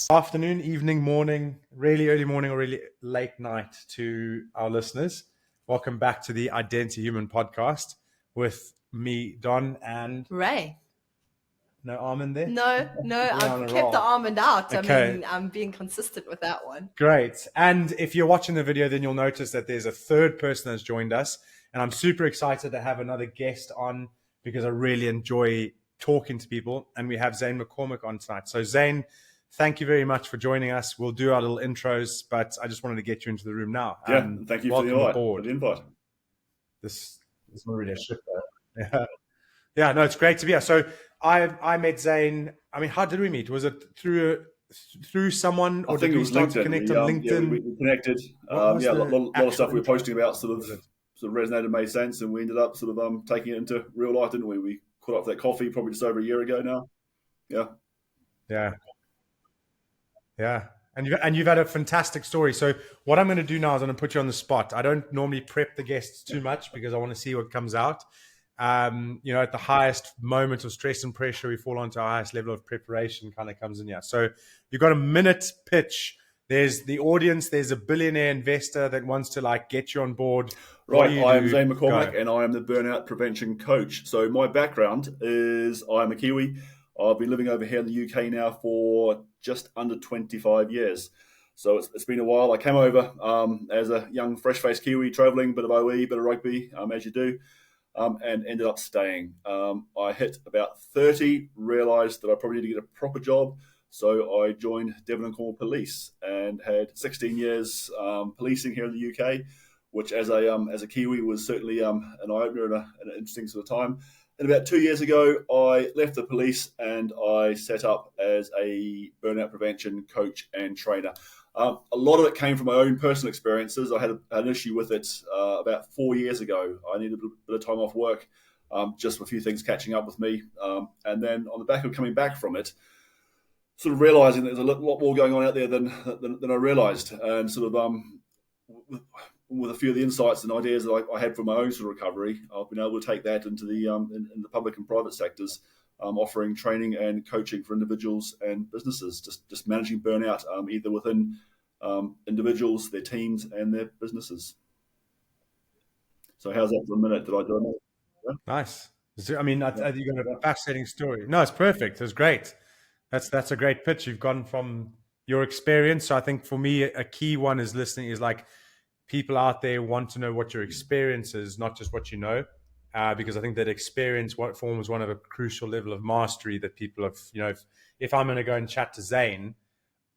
Afternoon, evening, morning, really early morning or really late night to our listeners. Welcome back to the Identity Human podcast with me, Don, and Ray. no almond there? No, I've kept the almond out. Okay. I mean, I'm being consistent with that one. Great. And if you're watching the video, then you'll notice that there's a third person that's joined us. And I'm super excited to have another guest on because I really enjoy talking to people. And we have Zane McCormack on tonight. So Zane, thank you very much for joining us. We'll do our little intros, but I just wanted to get you into the room now. Yeah, thank you for the invite. This is already a ship there. Yeah, no, it's great to be here. So I met Zane. I mean, how did we meet? Was it through someone, or did we start to connect on LinkedIn? Yeah, we connected. A lot of stuff we were posting about sort of resonated, made sense, and we ended up sort of taking it into real life, didn't we? We caught up for that coffee probably just over a year ago now. Yeah. And you've had a fantastic story. So what I'm going to do now is I'm going to put you on the spot. I don't normally prep the guests too much because I want to see what comes out. At the highest moment of stress and pressure, we fall onto our highest level of preparation kind of comes in here. So you've got a minute pitch. There's the audience. There's a billionaire investor that wants to get you on board. Right. I am Zane McCormack and I am the Burnout Prevention Coach. So my background is I'm a Kiwi. I've been living over here in the UK now for just under 25 years. So it's been a while. I came over as a young, fresh-faced Kiwi, travelling, bit of OE, bit of rugby, as you do, and ended up staying. I hit about 30, realised that I probably need to get a proper job. So I joined Devon and Cornwall Police and had 16 years policing here in the UK, which as a Kiwi was certainly an eye-opener and an interesting sort of time. And about 2 years ago, I left the police and I set up as a burnout prevention coach and trainer. A lot of it came from my own personal experiences. I had an issue with it about 4 years ago. I needed a bit of time off work, just a few things catching up with me. And then on the back of coming back from it, sort of realising that there's a lot more going on out there than I realised. And sort of with a few of the insights and ideas that I had from my own sort of recovery, I've been able to take that into the in the public and private sectors, offering training and coaching for individuals and businesses, just managing burnout, either within individuals, their teams, and their businesses. So how's that for a minute? Did I do it? Yeah? Nice. I mean, you got a fascinating story. No, it's perfect. It's great. That's a great pitch. You've gone from your experience. So I think for me, a key one is listening is people out there want to know what your experience is, not just what you know, because I think that experience forms one of a crucial level of mastery that people have. If I'm going to go and chat to Zane,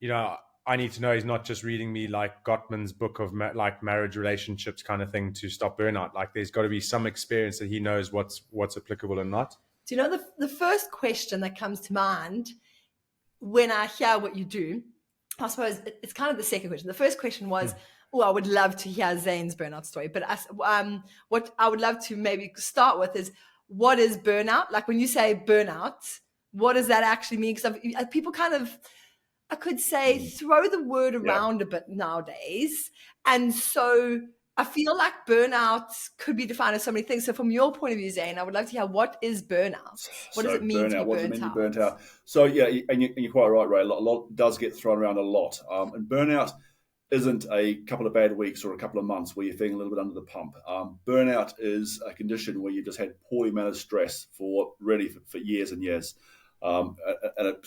I need to know he's not just reading me like Gottman's book of marriage relationships kind of thing to stop burnout. There's got to be some experience that he knows what's applicable and not. Do you know the first question that comes to mind when I hear what you do? I suppose it's kind of the second question. The first question was, I would love to hear Zane's burnout story. But what I would love to maybe start with is, what is burnout? Like when you say burnout, what does that actually mean? Because people kind of, I could say, throw the word around a bit nowadays. And so I feel like burnout could be defined as so many things. So from your point of view, Zane, I would love to hear, what is burnout? What does it mean to be burnt out? So and you're quite right, Ray. A lot does get thrown around a lot. And burnout isn't a couple of bad weeks or a couple of months where you're feeling a little bit under the pump. Burnout is a condition where you've just had poorly managed stress for years and years. And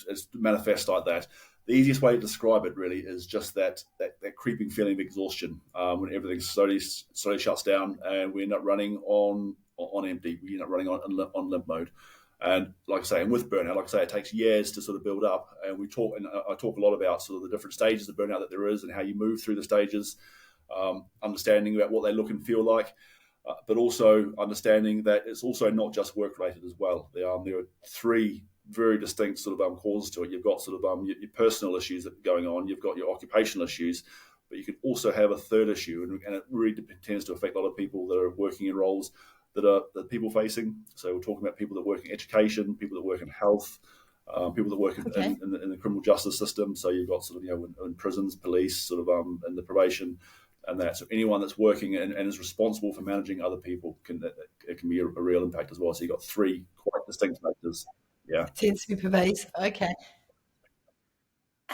it's manifest like that. The easiest way to describe it really is just that creeping feeling of exhaustion when everything slowly shuts down and we end up running on empty. We end up running on limp mode. And like I say, and with burnout, it takes years to sort of build up. And I talk a lot about sort of the different stages of burnout that there is and how you move through the stages, understanding about what they look and feel like, but also understanding that it's also not just work related as well. There are three very distinct sort of causes to it. You've got sort of your personal issues that are going on. You've got your occupational issues, but you can also have a third issue, and it really tends to affect a lot of people that are working in roles that are people facing. So we're talking about people that work in education, people that work in health, people that work in the criminal justice system. So you've got sort of in prisons, police, sort of in the probation, and that. So anyone that's working and is responsible for managing other people can be a real impact as well. So you've got three quite distinct factors. Yeah, it tends to be pervasive. Okay.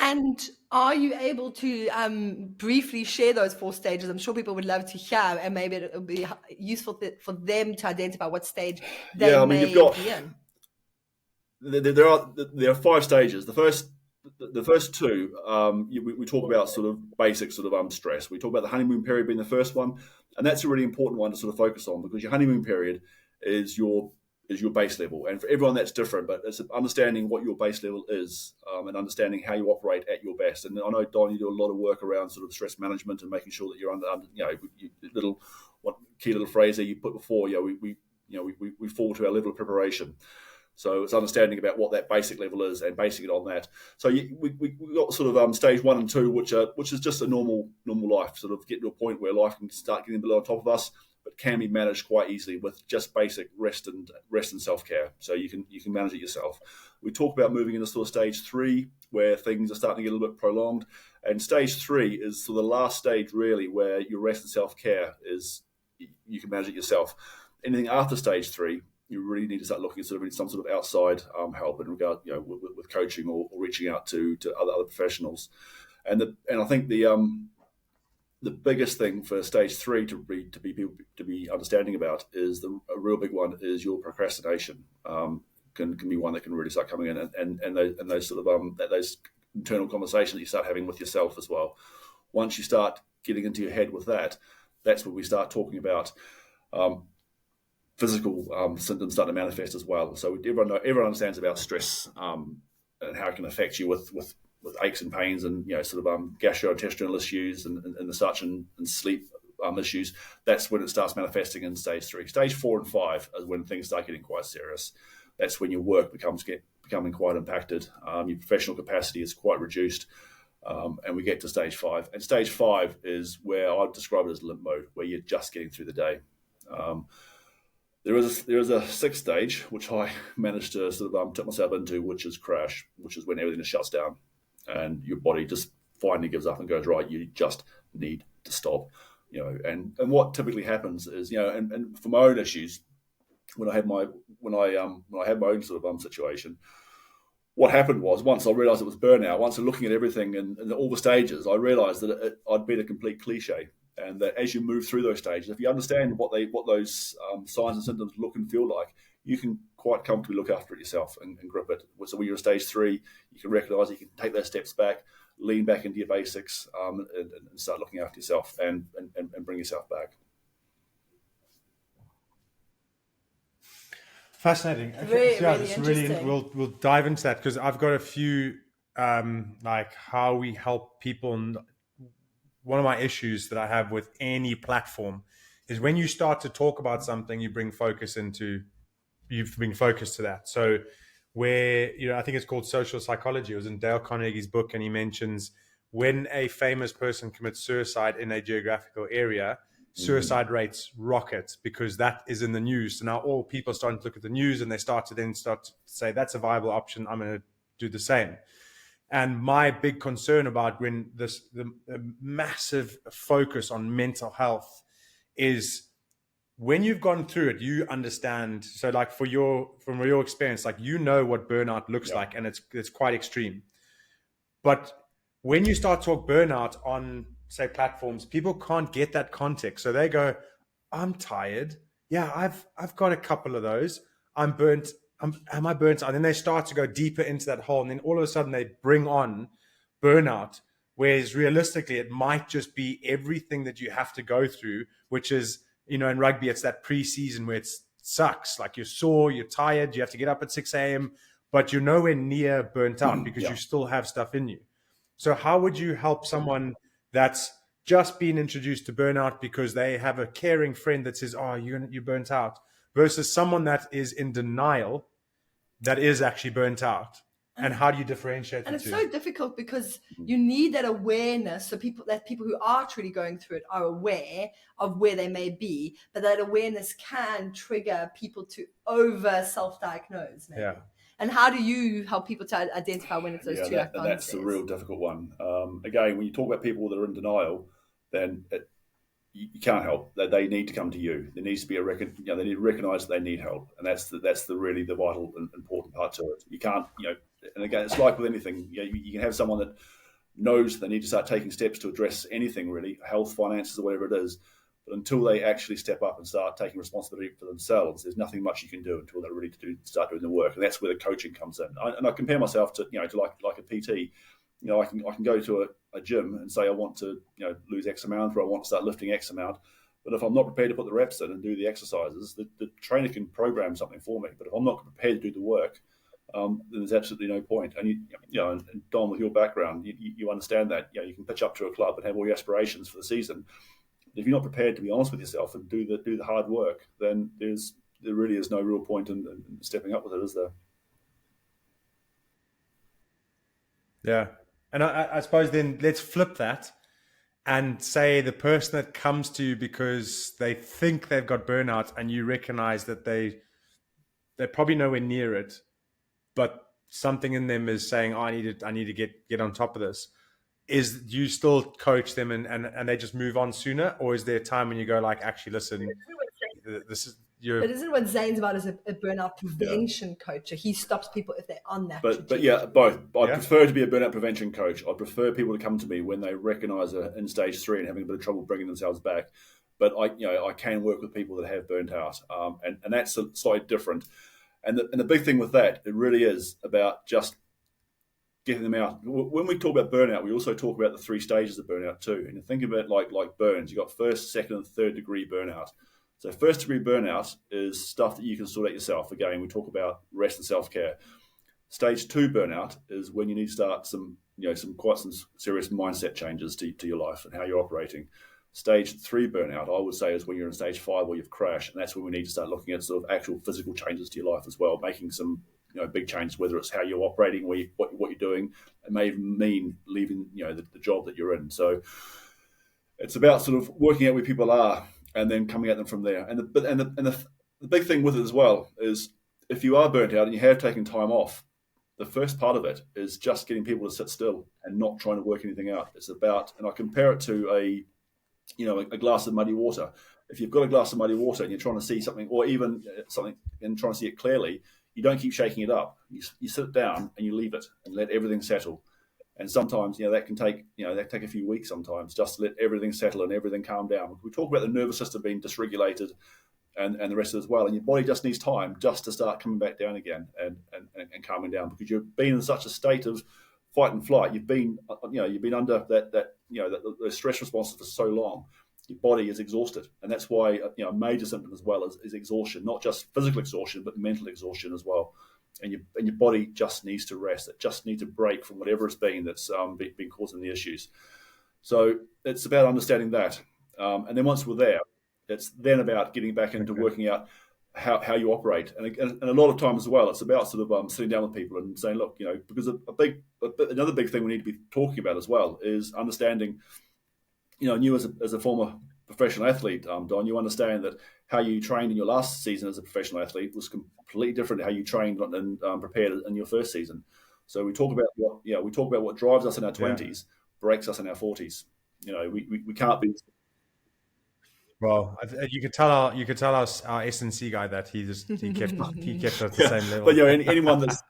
And are you able to briefly share those 4 stages? I'm sure people would love to hear, and maybe it would be useful for them to identify what stage they may be in. There are 5 stages. The first 2, we talk about sort of basic sort of stress. We talk about the honeymoon period being the first one, and that's a really important one to sort of focus on, because your honeymoon period is your base level, and for everyone that's different. But it's understanding what your base level is, and understanding how you operate at your best. And I know, Don, you do a lot of work around sort of stress management and making sure that you're under what key little phrase there you put before. We fall to our level of preparation. So it's understanding about what that basic level is and basing it on that. So we got sort of stage 1 and 2, which is just a normal life, sort of getting to a point where life can start getting below on top of us, but can be managed quite easily with just basic rest and self-care. So you can manage it yourself. We talk about moving into sort of stage 3, where things are starting to get a little bit prolonged. And stage 3 is sort of the last stage, really, where your rest and self-care is, you can manage it yourself. Anything after stage 3, you really need to start looking at sort of some sort of outside help in regard, with coaching or reaching out to other professionals. And I think the biggest thing for stage 3 to be understanding about is a real big one is your procrastination. Can be one that can really start coming in, and those sort of those internal conversations that you start having with yourself as well. Once you start getting into your head with that, that's when we start talking about physical symptoms start to manifest as well. So everyone understands about stress and how it can affect you with aches and pains, and sort of gastrointestinal issues and the such, and sleep issues. That's when it starts manifesting in stage 3. Stage 4 and 5 is when things start getting quite serious. That's when your work becoming quite impacted. Your professional capacity is quite reduced. And we get to stage 5. And stage 5 is where I'd describe it as limp mode, where you're just getting through the day. There is a 6th stage, which I managed to sort of tip myself into, which is crash, which is when everything just shuts down and your body just finally gives up and goes, right, you just need to stop. And what typically happens is, and for my own issues, when I had my own sort of situation, what happened was, once I realized it was burnout, once I'm looking at everything and all the stages, I realized that I'd been a complete cliche. And that as you move through those stages, if you understand what those signs and symptoms look and feel like, you can quite comfortably look after it yourself and grip it. So when you're in stage 3, you can recognize it, you can take those steps back, lean back into your basics, and start looking after yourself and bring yourself back. Fascinating. Really we'll dive into that, because I've got a few like how we help people. One of my issues that I have with any platform is when you start to talk about something, you bring focus to that. So where, I think it's called social psychology. It was in Dale Carnegie's book, and he mentions when a famous person commits suicide in a geographical area, suicide rates rocket, because that is in the news. So now all people are starting to look at the news, and they start to say, that's a viable option, I'm going to do the same. And my big concern about when the massive focus on mental health is, when you've gone through it, you understand. So like from your experience, like, what burnout looks like, and it's quite extreme. But when you start talk burnout on, say, platforms, people can't get that context. So they go, I'm tired. Yeah, I've got a couple of those. I'm burnt. Am I burnt out? And then they start to go deeper into that hole. And then all of a sudden they bring on burnout, whereas realistically, it might just be everything that you have to go through, which is, in rugby, it's that pre-season where it sucks. Like, you're sore, you're tired, you have to get up at 6 a.m., but you're nowhere near burnt out because you still have stuff in you. So how would you help someone that's just been introduced to burnout because they have a caring friend that says, oh, you're burnt out, versus someone that is in denial that is actually burnt out? And how do you differentiate the two? And it's so difficult because you need that awareness, so people who are truly going through it are aware of where they may be, but that awareness can trigger people to over self-diagnose. Maybe. Yeah. And how do you help people to identify when it's those two? That's a real difficult one. Again, when you talk about people that are in denial, then you can't help. They need to come to you. There needs to be they need to recognise that they need help, and that's the really the vital and important part to it. You can't, and again, it's like with anything. You can have someone that knows they need to start taking steps to address anything really, health, finances, or whatever it is. But until they actually step up and start taking responsibility for themselves, there's nothing much you can do until they're ready to start doing the work. And that's where the coaching comes in. I compare myself to like a PT. I can go to a gym and say I want to lose X amount, or I want to start lifting X amount. But if I'm not prepared to put the reps in and do the exercises, the trainer can program something for me. But if I'm not prepared to do the work, then there's absolutely no point. And and Don, with your background, you understand that. You can pitch up to a club and have all your aspirations for the season. If you're not prepared to be honest with yourself and do the hard work, then there really is no real point in stepping up with it, is there? Yeah, and I suppose then let's flip that and say the person that comes to you because they think they've got burnout, and you recognize that they're probably nowhere near it, but something in them is saying, "Oh, I need to get on top of this." Do you still coach them and they just move on sooner, or is there a time when you go like, actually, listen, this is your. But isn't what Zane's about is a burnout prevention coach? He stops people if they're on that. But yeah, both. I prefer to be a burnout prevention coach. I prefer people to come to me when they recognise they're in stage 3 and having a bit of trouble bringing themselves back. But I can work with people that have burnt out, and that's slightly different. And the big thing with that, it really is about just getting them out. When we talk about burnout, we also talk about the 3 stages of burnout too. And you think about it like burns. You've got first, second, and third degree burnout. So first degree burnout is stuff that you can sort out yourself. Again, we talk about rest and self-care. Stage 2 burnout is when you need to start some serious mindset changes to your life and how you're operating. Stage 3 burnout, I would say, is when you're in stage 5 where you've crashed, and that's when we need to start looking at sort of actual physical changes to your life as well, making some big changes, whether it's how you're operating, what you're doing. It may even mean leaving the job that you're in. So it's about sort of working out where people are and then coming at them from there. And the big thing with it as well is if you are burnt out and you have taken time off, the first part of it is just getting people to sit still and not trying to work anything out. It's about, and I compare it to a glass of muddy water. If you've got a glass of muddy water and you're trying to see something, or even something and trying to see it clearly, you don't keep shaking it up. You sit down and you leave it and let everything settle. And sometimes, that can take a few weeks sometimes, just to let everything settle and everything calm down. We talk about the nervous system being dysregulated and the rest of it as well. And your body just needs time just to start coming back down again and calming down, because you've been in such a state of fight and flight. You've been under the stress responses for so long. Your body is exhausted, and that's why a major symptom as well is exhaustion, not just physical exhaustion but mental exhaustion as well. And your body just needs to rest. It just needs a break from whatever it's been that's been causing the issues. So it's about understanding that, and then once we're there, it's then about getting back into working out how you operate. And a lot of times as well, it's about sort of sitting down with people and saying, look, because another big thing we need to be talking about as well is understanding. You as a former professional athlete, Don, you understand that how you trained in your last season as a professional athlete was completely different to how you trained and prepared in your first season. So we talk about what drives us in our 20s, breaks us in our 40s. We can't be. Well, you could tell our S&C guy that he kept at the same level. But anyone that's.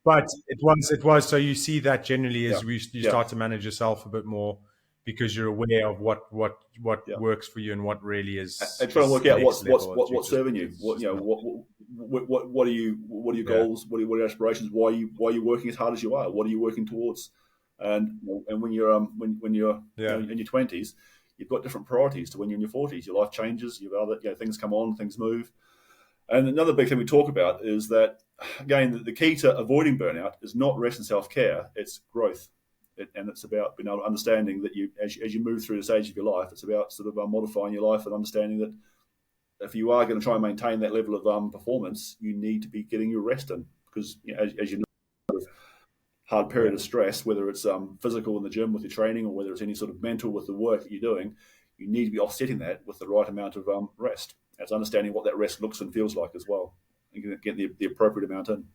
But it was. So you see that generally as you start to manage yourself a bit more, because you're aware of what works for you and what really is. And trying to work out what's serving you. What are your goals? What are your aspirations? Why are you working as hard as you are? What are you working towards? And when you're in your 20s, you've got different priorities to when you're in your 40s. Your life changes. You've other things come on, things move. And another big thing we talk about is that, again, the key to avoiding burnout is not rest and self-care, it's growth. And it's about being able to understanding that as you move through the stage of your life, it's about sort of modifying your life and understanding that if you are going to try and maintain that level of performance, you need to be getting your rest in, because as you know, hard period of stress, whether it's physical in the gym with your training or whether it's any sort of mental with the work that you're doing, you need to be offsetting that with the right amount of rest. It's understanding what that rest looks and feels like as well, and get the appropriate amount in.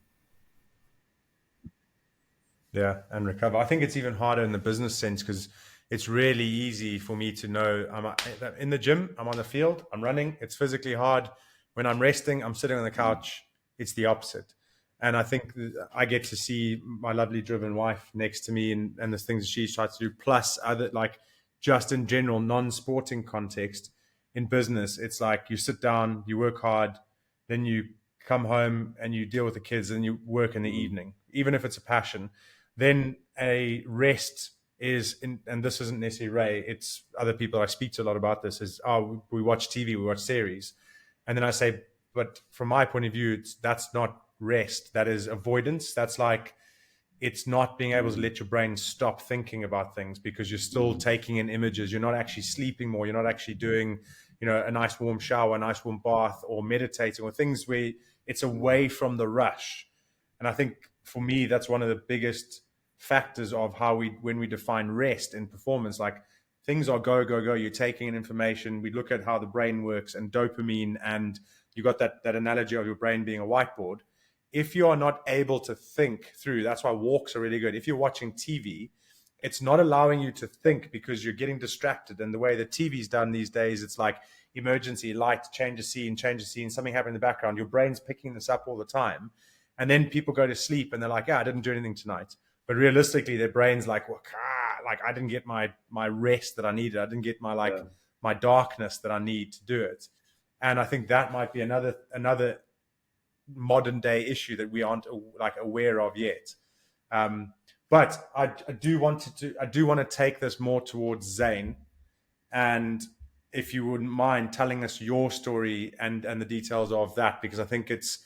Yeah, and recover. I think it's even harder in the business sense, because it's really easy for me to know I'm in the gym, I'm on the field, I'm running. It's physically hard. When I'm resting, I'm sitting on the couch. It's the opposite. And I think I get to see my lovely driven wife next to me and the things she's tried to do, plus other, like, just in general, non-sporting context in business. It's like you sit down, you work hard, then you come home and you deal with the kids and you work in the evening, even if it's a passion. Then a rest is, and this isn't necessarily Ray, it's other people I speak to a lot about this, is, oh, we watch TV, we watch series. And then I say, but from my point of view, that's not rest. That is avoidance. That's like, it's not being able to let your brain stop thinking about things because you're still taking in images. You're not actually sleeping more. You're not actually doing, a nice warm shower, a nice warm bath, or meditating, or things where it's away from the rush. And I think for me, that's one of the biggest factors of how when we define rest in performance, like, things are go, go, go. You're taking in information. We look at how the brain works and dopamine, and you got that analogy of your brain being a whiteboard. If you are not able to think through, that's why walks are really good. If you're watching TV, it's not allowing you to think because you're getting distracted. And the way the TV's done these days, it's like emergency light, change a scene, something happened in the background. Your brain's picking this up all the time. And then people go to sleep and they're like, I didn't do anything tonight. But realistically, their brain's like, well, I didn't get my rest that I needed. I didn't get my darkness that I need to do it. And I think that might be another modern day issue that we aren't aware of yet. But I do want to take this more towards Zane, and if you wouldn't mind telling us your story and the details of that, because I think it's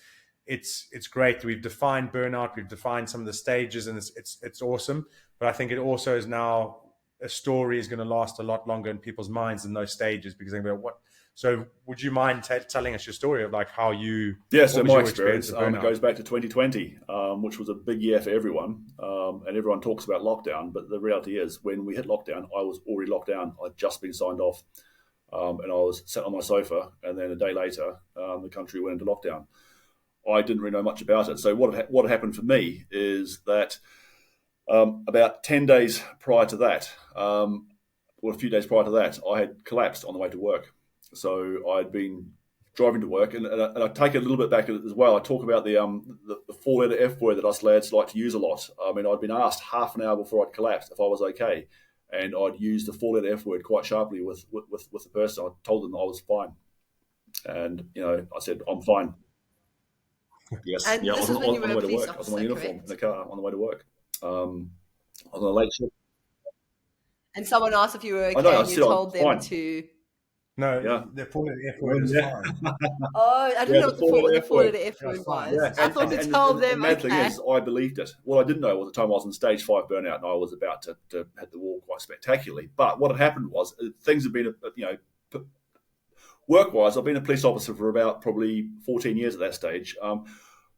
great. We've defined burnout, we've defined some of the stages, and it's awesome. But I think it also is now a story is going to last a lot longer in people's minds than those stages, because they're going to be like, what? So would you mind telling us your story of like how you... Yeah, so my experience goes back to 2020, which was a big year for everyone. And everyone talks about lockdown, but the reality is when we hit lockdown, I was already locked down. I'd just been signed off, and I was sat on my sofa, and then a day later, the country went into lockdown. I didn't really know much about it. So what happened for me is that about 10 days prior to that, or a few days prior to that, I had collapsed on the way to work. So I'd been driving to work, and I take it a little bit back as well. I talk about the 4-letter F word that us lads like to use a lot. I mean, I'd been asked half an hour before I'd collapsed if I was okay, and I'd used the 4-letter F word quite sharply with the person. I told them I was fine, and I said I'm fine. Yes, and yeah, I was on the way to work. Officer, I was in my uniform correct? in the car on the way to work. I was on a late shift. And someone asked if you were okay, and you told them fine. to... No, yeah. The 4-letter F word is fine. Oh, I didn't know what the 4-letter F word was. Yeah. I thought you told them. The mad thing is, I believed it. What I didn't know was at the time I was in stage 5 burnout, and I was about to hit the wall quite spectacularly. But what had happened was things had been, work-wise, I've been a police officer for about probably 14 years at that stage.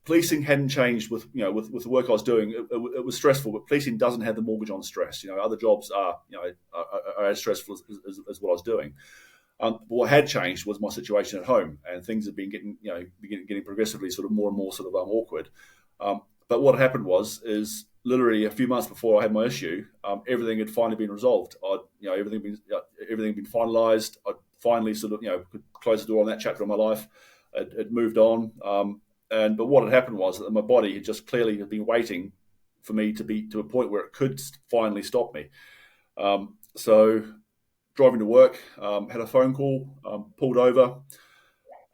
Policing hadn't changed with the work I was doing. It was stressful, but policing doesn't have the mortgage on stress. Other jobs are as stressful as what I was doing. But what had changed was my situation at home, and things had been getting progressively sort of more and more sort of awkward. But what happened is literally a few months before I had my issue, everything had finally been resolved. Everything had been finalised. I finally sort of could close the door on that chapter of my life. It moved on. But what had happened was that my body had just clearly been waiting for me to be to a point where it could finally stop me. So driving to work, had a phone call, pulled over,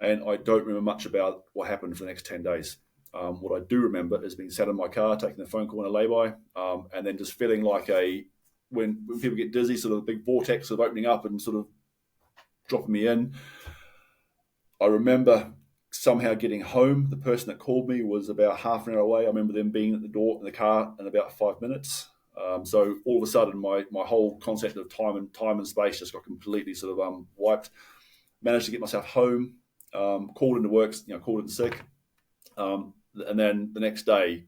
and I don't remember much about what happened for the next 10 days. What I do remember is being sat in my car, taking the phone call in a lay-by, and then just feeling like when people get dizzy, sort of a big vortex sort of opening up and sort of dropping me in. I remember somehow getting home. The person that called me was about half an hour away. I remember them being at the door in the car in about 5 minutes. So all of a sudden, my whole concept of time and space just got completely sort of wiped. Managed to get myself home, called into work, called in sick, and then the next day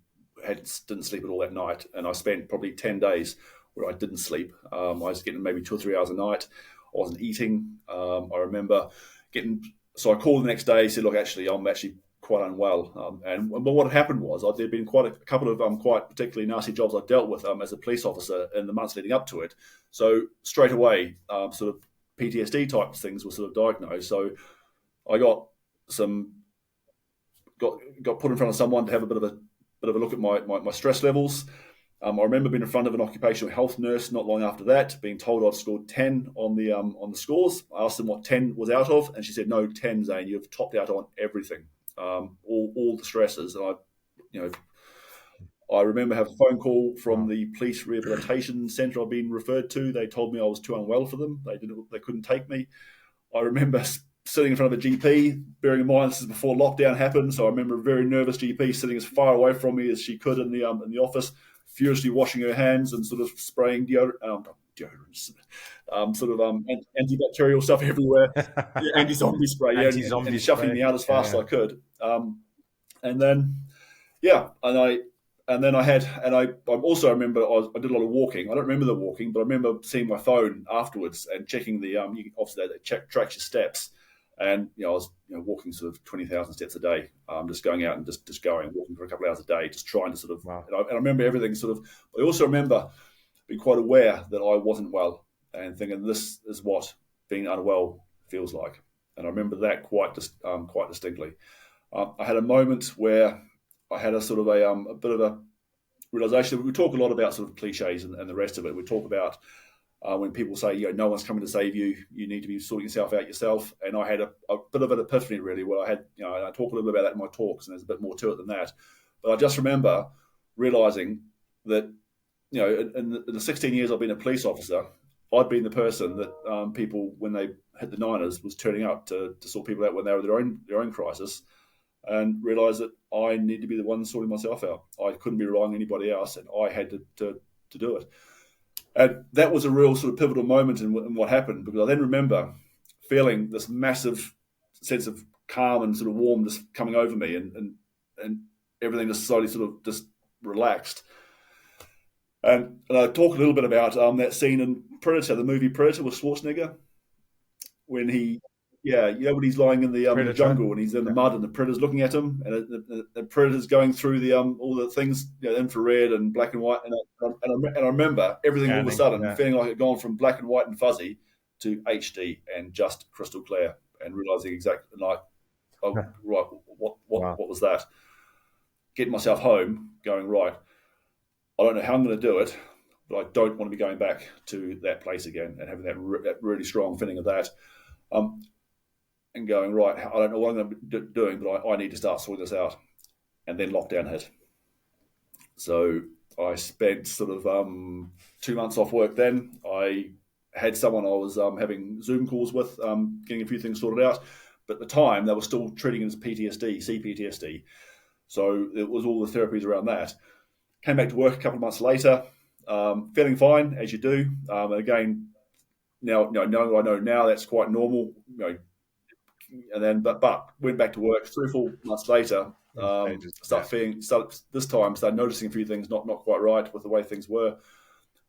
didn't sleep at all that night, and I spent probably 10 days where I didn't sleep. I was getting maybe 2 or 3 hours a night. I wasn't eating. I remember so I called the next day, said, look, I'm actually quite unwell. But what had happened was there'd been quite a couple of quite particularly nasty jobs I dealt with as a police officer in the months leading up to it. So straight away, sort of PTSD type things were sort of diagnosed. So I got put in front of someone to have a bit of a bit of a look at my stress levels. I remember being in front of an occupational health nurse not long after that, being told I'd scored 10 on the scores. I asked them what 10 was out of, and she said, "No, 10, Zane. You've topped out on everything, all the stresses." And I remember having a phone call from the police rehabilitation centre I'd been referred to. They told me I was too unwell for them. They couldn't take me. I remember sitting in front of a GP, bearing in mind this is before lockdown happened, so I remember a very nervous GP sitting as far away from me as she could in the office, furiously washing her hands and sort of spraying antibacterial stuff everywhere, anti-zombie spray, and shuffling me out as fast as I could. I also remember I did a lot of walking. I don't remember the walking, but I remember seeing my phone afterwards and checking obviously that tracks your steps. And I was walking sort of 20,000 steps a day, just going out and just walking for a couple of hours a day, just trying to sort of. Wow. And I remember everything sort of. I also remember being quite aware that I wasn't well and thinking this is what being unwell feels like. And I remember that quite distinctly. I had a moment where I had a sort of a bit of a realization. We talk a lot about sort of cliches and the rest of it. We talk about when people say, no one's coming to save you. You need to be sorting yourself out yourself. And I had a bit of an epiphany, really, where I had, and I talk a little bit about that in my talks, and there's a bit more to it than that. But I just remember realizing that, in the 16 years I've been a police officer, I'd been the person that people, when they hit the Niners, was turning up to sort people out when they were their own crisis, and realised that I need to be the one sorting myself out. I couldn't be relying on anybody else, and I had to do it. And that was a real sort of pivotal moment in what happened, because I then remember feeling this massive sense of calm and sort of warmness coming over me, and everything just slowly sort of just relaxed. And I talk a little bit about that scene in Predator, the movie Predator with Schwarzenegger, when when he's lying in the jungle and he's in the mud and the predator's looking at him, and the predator's going through the all the things, infrared and black and white, and I remember everything all of a sudden feeling like it had gone from black and white and fuzzy to HD and just crystal clear, and realizing exactly right, what was that? Getting myself home, going right. I don't know how I'm going to do it, but I don't want to be going back to that place again and having that really strong feeling of that. And going, right, I don't know what I'm going to be doing, but I need to start sorting this out. And then lockdown hit. So I spent sort of 2 months off work then. I had someone I was having Zoom calls with, getting a few things sorted out. But at the time, they were still treating it as PTSD, CPTSD. So it was all the therapies around that. Came back to work a couple of months later, feeling fine, as you do. And again, now, knowing what I know now, that's quite normal, and then, but went back to work 3 or 4 months later. Started noticing a few things not quite right with the way things were.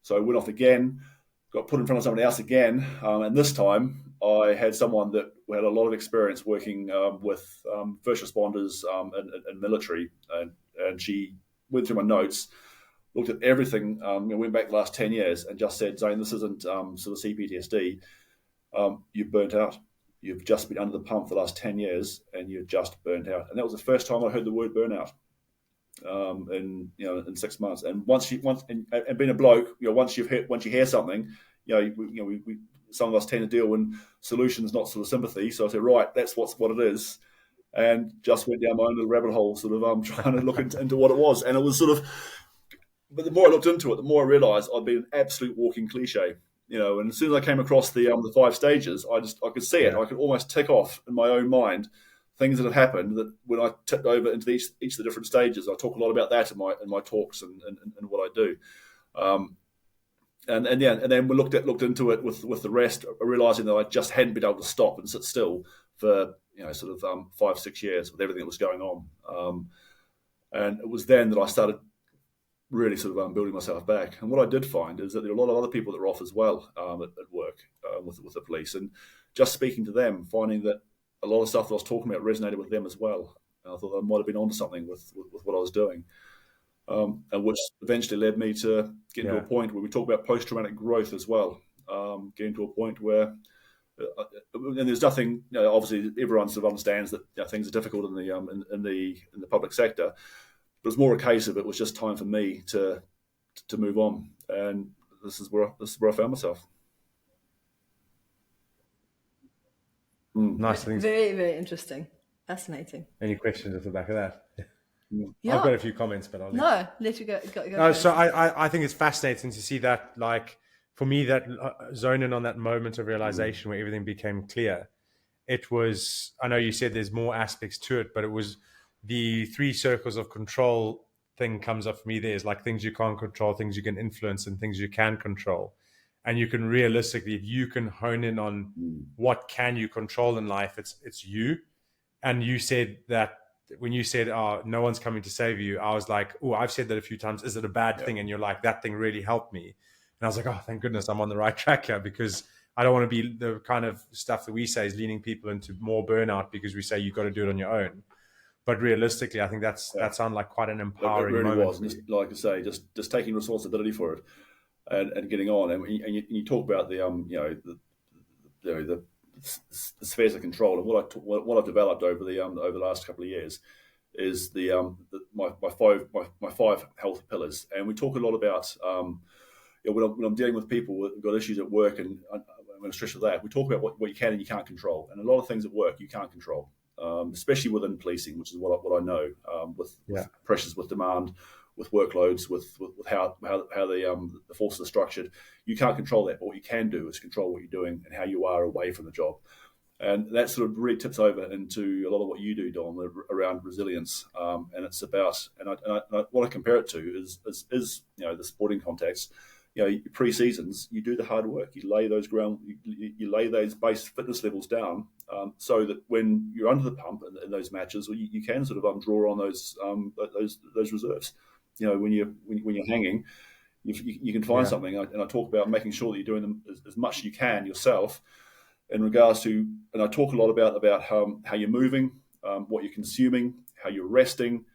So I went off again, got put in front of somebody else again, and this time I had someone that had a lot of experience working with first responders and military, and she went through my notes, looked at everything, went back the last 10 years, and just said, "Zane, this isn't sort of CPTSD. You've burnt out. You've just been under the pump for the last 10 years, and you're just burnt out." And that was the first time I heard the word burnout in 6 months. And and being a bloke, once you hear something, some of us tend to deal in solutions, not sort of sympathy. So I said, right, that's what it is, and just went down my own little rabbit hole, sort of trying to look into what it was. And it was sort of, but the more I looked into it, the more I realised I'd been an absolute walking cliche. And as soon as I came across the 5 stages, I could see it. I could almost tick off in my own mind things that had happened. That when I tipped over into each of the different stages, I talk a lot about that in my talks and what I do. And then we looked into it with the rest, realizing that I just hadn't been able to stop and sit still for 5-6 years with everything that was going on. And it was then that I started really sort of building myself back. And what I did find is that there are a lot of other people that were off as well at work with the police, and just speaking to them, finding that a lot of stuff that I was talking about resonated with them as well. And I thought I might have been onto something with what I was doing, and which eventually led me to get to a point where we talk about post-traumatic growth as well, getting to a point where and there's nothing, obviously everyone sort of understands that things are difficult in the public sector. But it was more a case of it was just time for me to move on, and this is where I found myself. Nice. Very, very interesting. Fascinating. Any questions at the back of that? Yeah. I've got a few comments, but I'll let you go. No, so I think it's fascinating to see that, like, for me, that zone in on that moment of realization where everything became clear. It was, I know you said there's more aspects to it, but it was the 3 circles of control thing comes up for me. There's like things you can't control, things you can influence, and things you can control. And you can realistically, if you can hone in on what can you control in life, it's you. And you said that when you said, "Oh, no one's coming to save you," I was like, "Oh, I've said that a few times. Is it a bad thing?" And you're like, "That thing really helped me." And I was like, "Oh, thank goodness I'm on the right track here," because I don't want to be the kind of stuff that we say is leading people into more burnout because we say you've got to do it on your own. But realistically, I think that sounds like quite an empowering moment. It really was. And just, like I say, just taking responsibility for it and getting on. And you talk about the the spheres of control, and what I've developed over the last couple of years is my 5 health pillars. And we talk a lot about when I'm dealing with people who've got issues at work, and I'm going to stress that we talk about what you can and you can't control, and a lot of things at work you can't control, especially within policing, which is what I know, with pressures, with demand, with workloads, with how the forces are structured. You can't control that, but what you can do is control what you're doing and how you are away from the job. And that sort of really tips over into a lot of what you do, Don, around resilience. And it's about, and I want to compare it to is the sporting context. Pre-seasons, you do the hard work, you lay those you lay those base fitness levels down, so that when you're under the pump in those matches, you can sort of draw on those reserves. When you're hanging, you can find something. And I talk about making sure that you're doing them as much as you can yourself. In regards to, and I talk a lot about how you're moving, what you're consuming, how you're resting,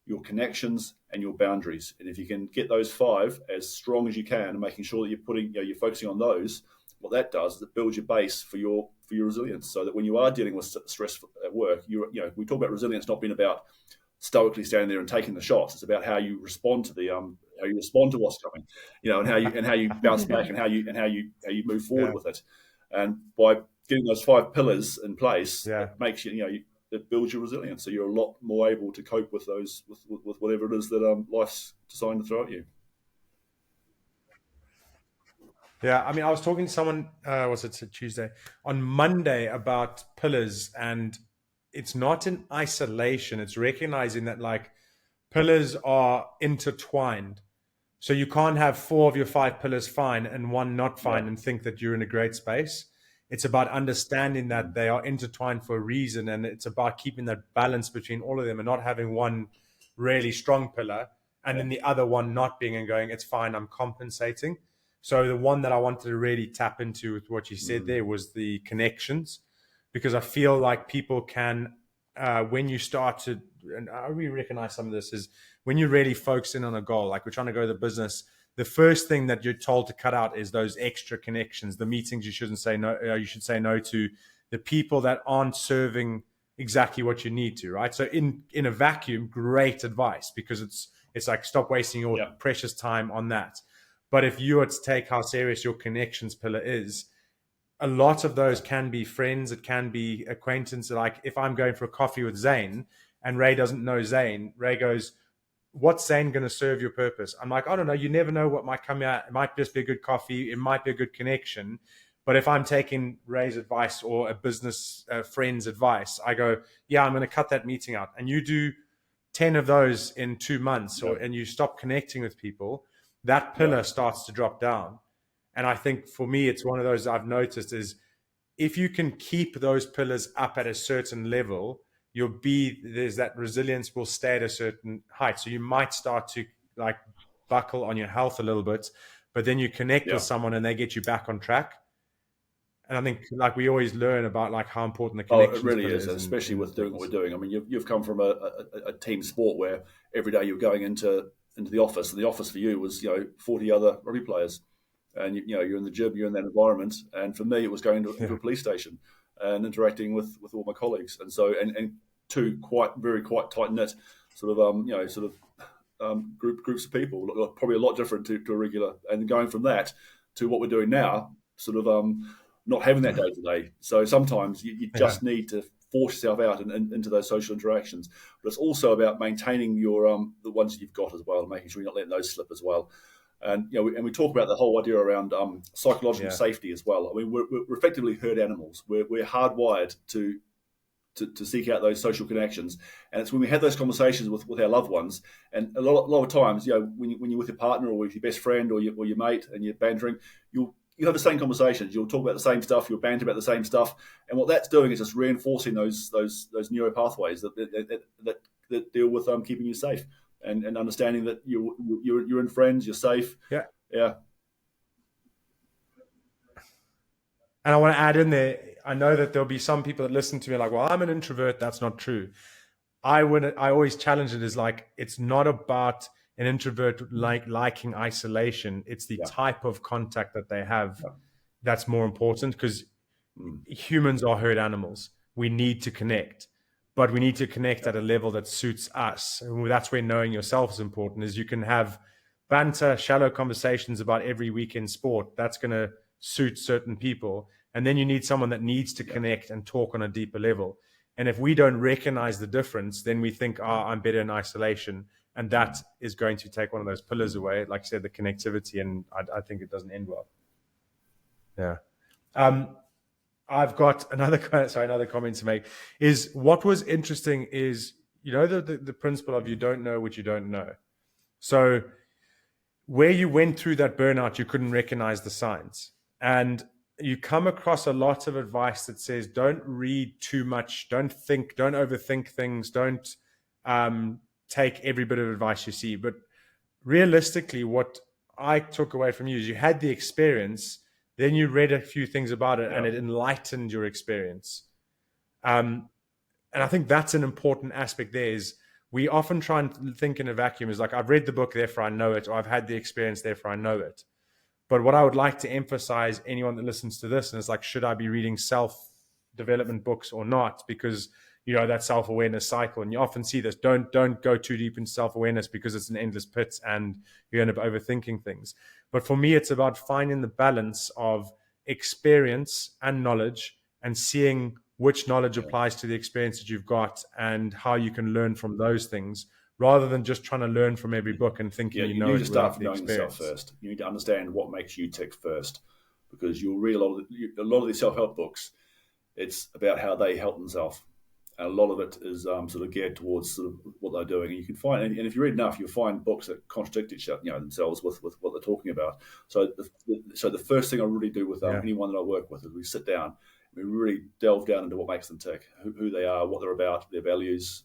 your connections, and your boundaries. And if you can get those 5 as strong as you can, and making sure that you're focusing on those, what that does is it builds your base for your resilience, so that when you are dealing with stress at work, we talk about resilience not being about stoically standing there and taking the shots. It's about how you respond to how you respond to what's coming, and how you bounce back, and how you move forward with it. And by getting those 5 pillars in place, it makes it builds your resilience, so you're a lot more able to cope with those with whatever it is that life's designed to throw at you. Yeah, I mean, I was talking to someone, was it Tuesday, on Monday, about pillars, and it's not in isolation. It's recognizing that, like, pillars are intertwined. So you can't have 4 of your 5 pillars fine and 1 not fine and think that you're in a great space. It's about understanding that they are intertwined for a reason, and it's about keeping that balance between all of them and not having one really strong pillar and then the other one not being and going, it's fine, I'm compensating. So the one that I wanted to really tap into with what you said there was the connections, because I feel like people can, when you start to, and I really recognize some of this, is when you really focus in on a goal, like we're trying to go to the business, the first thing that you're told to cut out is those extra connections, the meetings you shouldn't say no, you should say no to, the people that aren't serving exactly what you need to, right? So in a vacuum, great advice, because it's like, stop wasting your precious time on that. But if you were to take how serious your connections pillar is, a lot of those can be friends, it can be acquaintances. Like if I'm going for a coffee with Zane and Ray doesn't know Zane, Ray goes, what's Zane going to serve your purpose? I'm like, I don't know. You never know what might come out. It might just be a good coffee. It might be a good connection. But if I'm taking Ray's advice or a business friend's advice, I go, yeah, I'm going to cut that meeting out. And you do 10 of those in 2 months, and you stop connecting with people, that pillar starts to drop down. And I think for me, it's one of those I've noticed is if you can keep those pillars up at a certain level, there's that resilience will stay at a certain height. So you might start to like buckle on your health a little bit, but then you connect with someone and they get you back on track. And I think like we always learn about like how important the connection it really is, especially with doing what we're doing. I mean, you've come from a team sport where every day you're going into the office, and the office for you was 40 other rugby players, and you're in the gym, you're in that environment. And for me, it was going to a police station and interacting with all my colleagues, and so and two quite tight knit sort of groups of people, probably a lot different to a regular. And going from that to what we're doing now, sort of not having that day to day. So sometimes you just need to force yourself out and into those social interactions. But it's also about maintaining your the ones that you've got as well, and making sure you're not letting those slip as well. And we talk about the whole idea around psychological safety as well. I mean, we're effectively herd animals. We're hardwired to seek out those social connections, and it's when we have those conversations with our loved ones. And a lot of times, when you're with your partner or with your best friend or your mate and you're bantering, you have the same conversations. You'll talk about the same stuff. You'll banter about the same stuff, and what that's doing is just reinforcing those neuro pathways that deal with keeping you safe and understanding that you're in friends, you're safe. Yeah. And I want to add in there, I know that there'll be some people that listen to me like, well, I'm an introvert. That's not true. I always challenge it as like, it's not about an introvert liking isolation. It's the type of contact that they have that's more important, because humans are herd animals. We need to connect, but we need to connect at a level that suits us. And that's where knowing yourself is important, is you can have banter, shallow conversations about every weekend sport. That's going to suit certain people. And then you need someone that needs to connect and talk on a deeper level. And if we don't recognize the difference, then we think, I'm better in isolation. And that is going to take one of those pillars away, like I said, the connectivity. And I think it doesn't end well. Yeah. I've got another comment to make. Is what was interesting is, the principle of you don't know what you don't know. So where you went through that burnout, you couldn't recognize the signs. And you come across a lot of advice that says, don't read too much, don't overthink things, don't take every bit of advice you see. But realistically, what I took away from you is you had the experience, then you read a few things about it, and it enlightened your experience. And I think that's an important aspect there. Is we often try and think in a vacuum, is like, I've read the book, therefore I know it, or I've had the experience, therefore I know it. But what I would like to emphasize, anyone that listens to this, and it's like, should I be reading self-development books or not? Because, that self-awareness cycle. And you often see this, don't go too deep into self-awareness, because it's an endless pit and you end up overthinking things. But for me, it's about finding the balance of experience and knowledge, and seeing which knowledge applies to the experience that you've got and how you can learn from those things, rather than just trying to learn from every book and thinking you need to start from knowing yourself first. You need to understand what makes you tick first, because you'll read a lot of these self-help books. It's about how they help themselves, and a lot of it is sort of geared towards sort of what they're doing. And you can find, and if you read enough, you'll find books that contradict each other, themselves with what they're talking about. So the first thing I really do with anyone that I work with is we sit down. We really delve down into what makes them tick, who they are, what they're about, their values.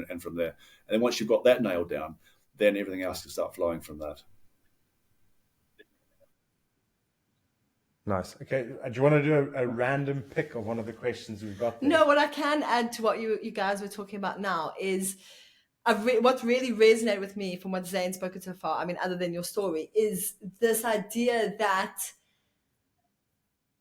And from there, and then once you've got that nailed down, then everything else can start flowing from that. Nice. Okay. Do you want to do a random pick of one of the questions we've got there? No, what I can add to what you guys were talking about now is what really resonated with me from what Zane spoken so far, I mean, other than your story, is this idea that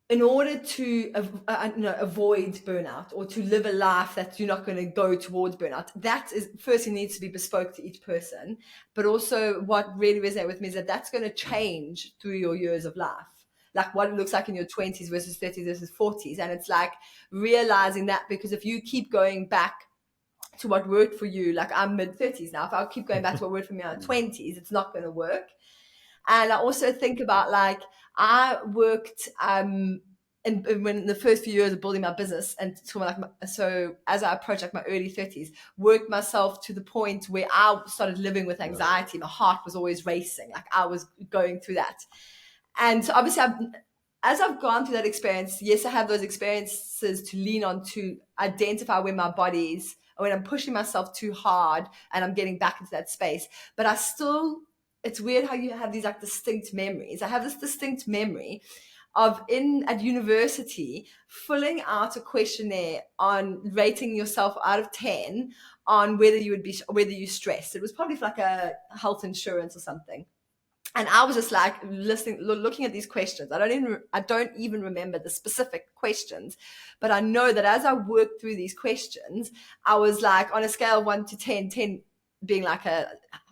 in order to avoid burnout, or to live a life that you're not going to go towards burnout, that is firstly needs to be bespoke to each person. But also what really resonated with me is that that's going to change through your years of life. Like what it looks like in your 20s versus 30s versus 40s. And it's like realizing that, because if you keep going back to what worked for you, like I'm mid-30s now, if I'll keep going back to what worked for me in my 20s, it's not going to work. And I also think about, like, I worked when the first few years of building my business, and so as I approached like my early 30s, worked myself to the point where I started living with anxiety. My heart was always racing, like I was going through that. And so obviously as I've gone through that experience, yes, I have those experiences to lean on to identify where my body's, or when I'm pushing myself too hard and I'm getting back into that space. But it's weird how you have these like distinct memories. I have this distinct memory of at university filling out a questionnaire on rating yourself out of 10 on whether you stressed. It was probably for like a health insurance or something. And I was just like listening, looking at these questions. I don't even remember the specific questions, but I know that as I worked through these questions, I was like on a scale of 1 to 10, 10 being like a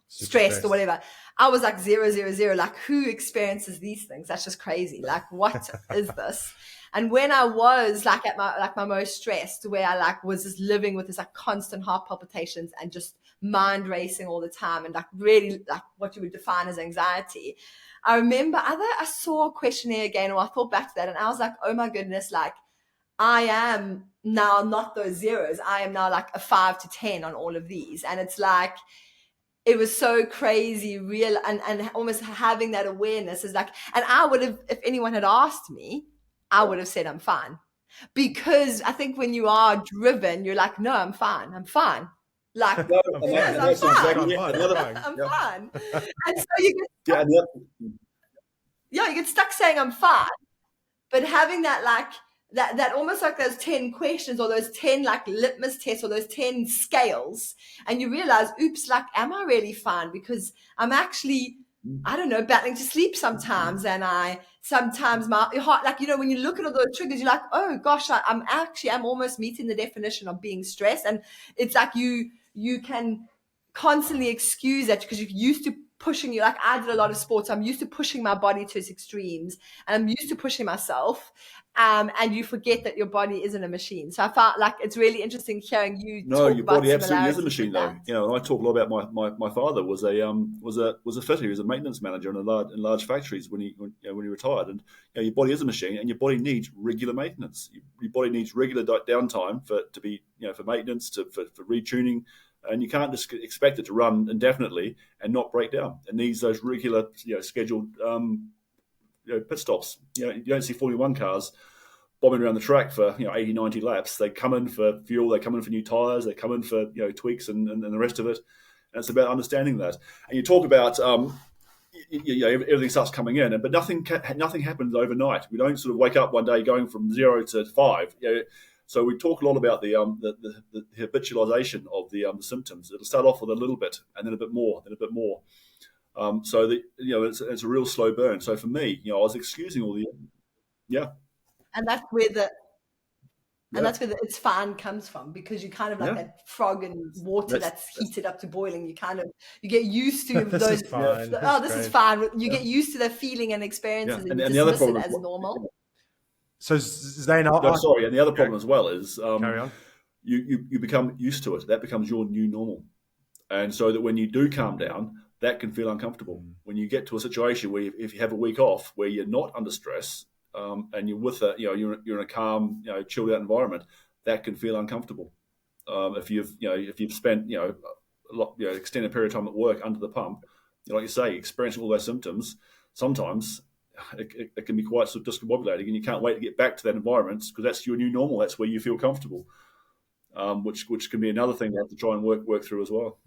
stressed or whatever. I was like 0, 0, 0. Like, who experiences these things? That's just crazy. Like, what is this? And when I was like at my most stressed, where I like was just living with this like constant heart palpitations and just mind racing all the time, and like really like what you would define as anxiety, I remember I saw a questionnaire again, or I thought back to that, and I was like, oh my goodness, like I am now not those zeros. I am now like a 5 to 10 on all of these. And it's like, it was so crazy, real, and almost having that awareness is like, and I would have, if anyone had asked me, I would have said I'm fine. Because I think when you are driven, you're like, no, I'm fine. I'm fine. Like, No, yes, that's I'm fine. exactly it. I'm fine. And so you get you get stuck saying I'm fine, but having that like that almost like those 10 questions or those 10 like litmus tests or those 10 scales, and you realize, oops, like, am I really fine? Because I'm actually, I don't know, battling to sleep sometimes, and I sometimes my heart, like, you know, when you look at all those triggers, you're like, oh gosh, I'm almost meeting the definition of being stressed. And it's like you can constantly excuse that because you're used to pushing you. Like, I did a lot of sports, I'm used to pushing my body to its extremes, and I'm used to pushing myself, and you forget that your body isn't a machine. So I felt like it's really interesting hearing you talk your about body absolutely is a similarities machine, with though. that. You know, and I talk a lot about my father was a fitter. He was a maintenance manager in large factories when he retired. And you know, your body is a machine, and your body needs regular maintenance. Your body needs regular downtime for maintenance, for retuning. And you can't just expect it to run indefinitely and not break down. It needs those regular, scheduled pit stops. You don't see Formula One cars bombing around the track for 80, 90 laps. They come in for fuel, they come in for new tires, they come in for tweaks and the rest of it. And it's about understanding that. And you talk about everything starts coming in, but nothing happens overnight. We don't sort of wake up one day going from 0 to 5. So we talk a lot about the habitualization of the symptoms. It'll start off with a little bit, and then a bit more, then a bit more. So it's a real slow burn. So for me, I was excusing all the And that's where that's where the it's fine comes from, because you kind of like that frog in water that's heated up to boiling. You get used to This those. is fine. This is fine. You get used to the feeling and experiences, and you the other dismiss it problem as normal. So Zane, and the other problem as well is carry on. You become used to it. That becomes your new normal, and so that when you do calm down, that can feel uncomfortable. When you get to a situation where if you have a week off where you're not under stress, and you're with you're in a calm, chilled out environment, that can feel uncomfortable. If you've spent a lot, extended period of time at work under the pump, like you say, experiencing all those symptoms, sometimes it can be quite sort of discombobulating, and you can't wait to get back to that environment because that's your new normal. That's where you feel comfortable, which can be another thing you have to try and work through as well.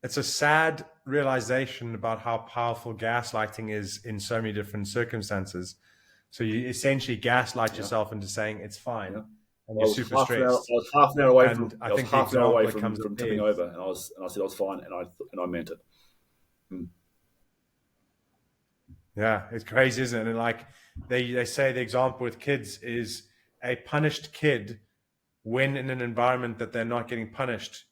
It's a sad realization about how powerful gaslighting is in so many different circumstances. So you essentially gaslight yourself into saying it's fine, and you're super stressed. I was half an hour away from from tipping over, and I said I was fine, and I meant it. Yeah, it's crazy, isn't it? And like they say, the example with kids is a punished kid, when in an environment that they're not getting punished,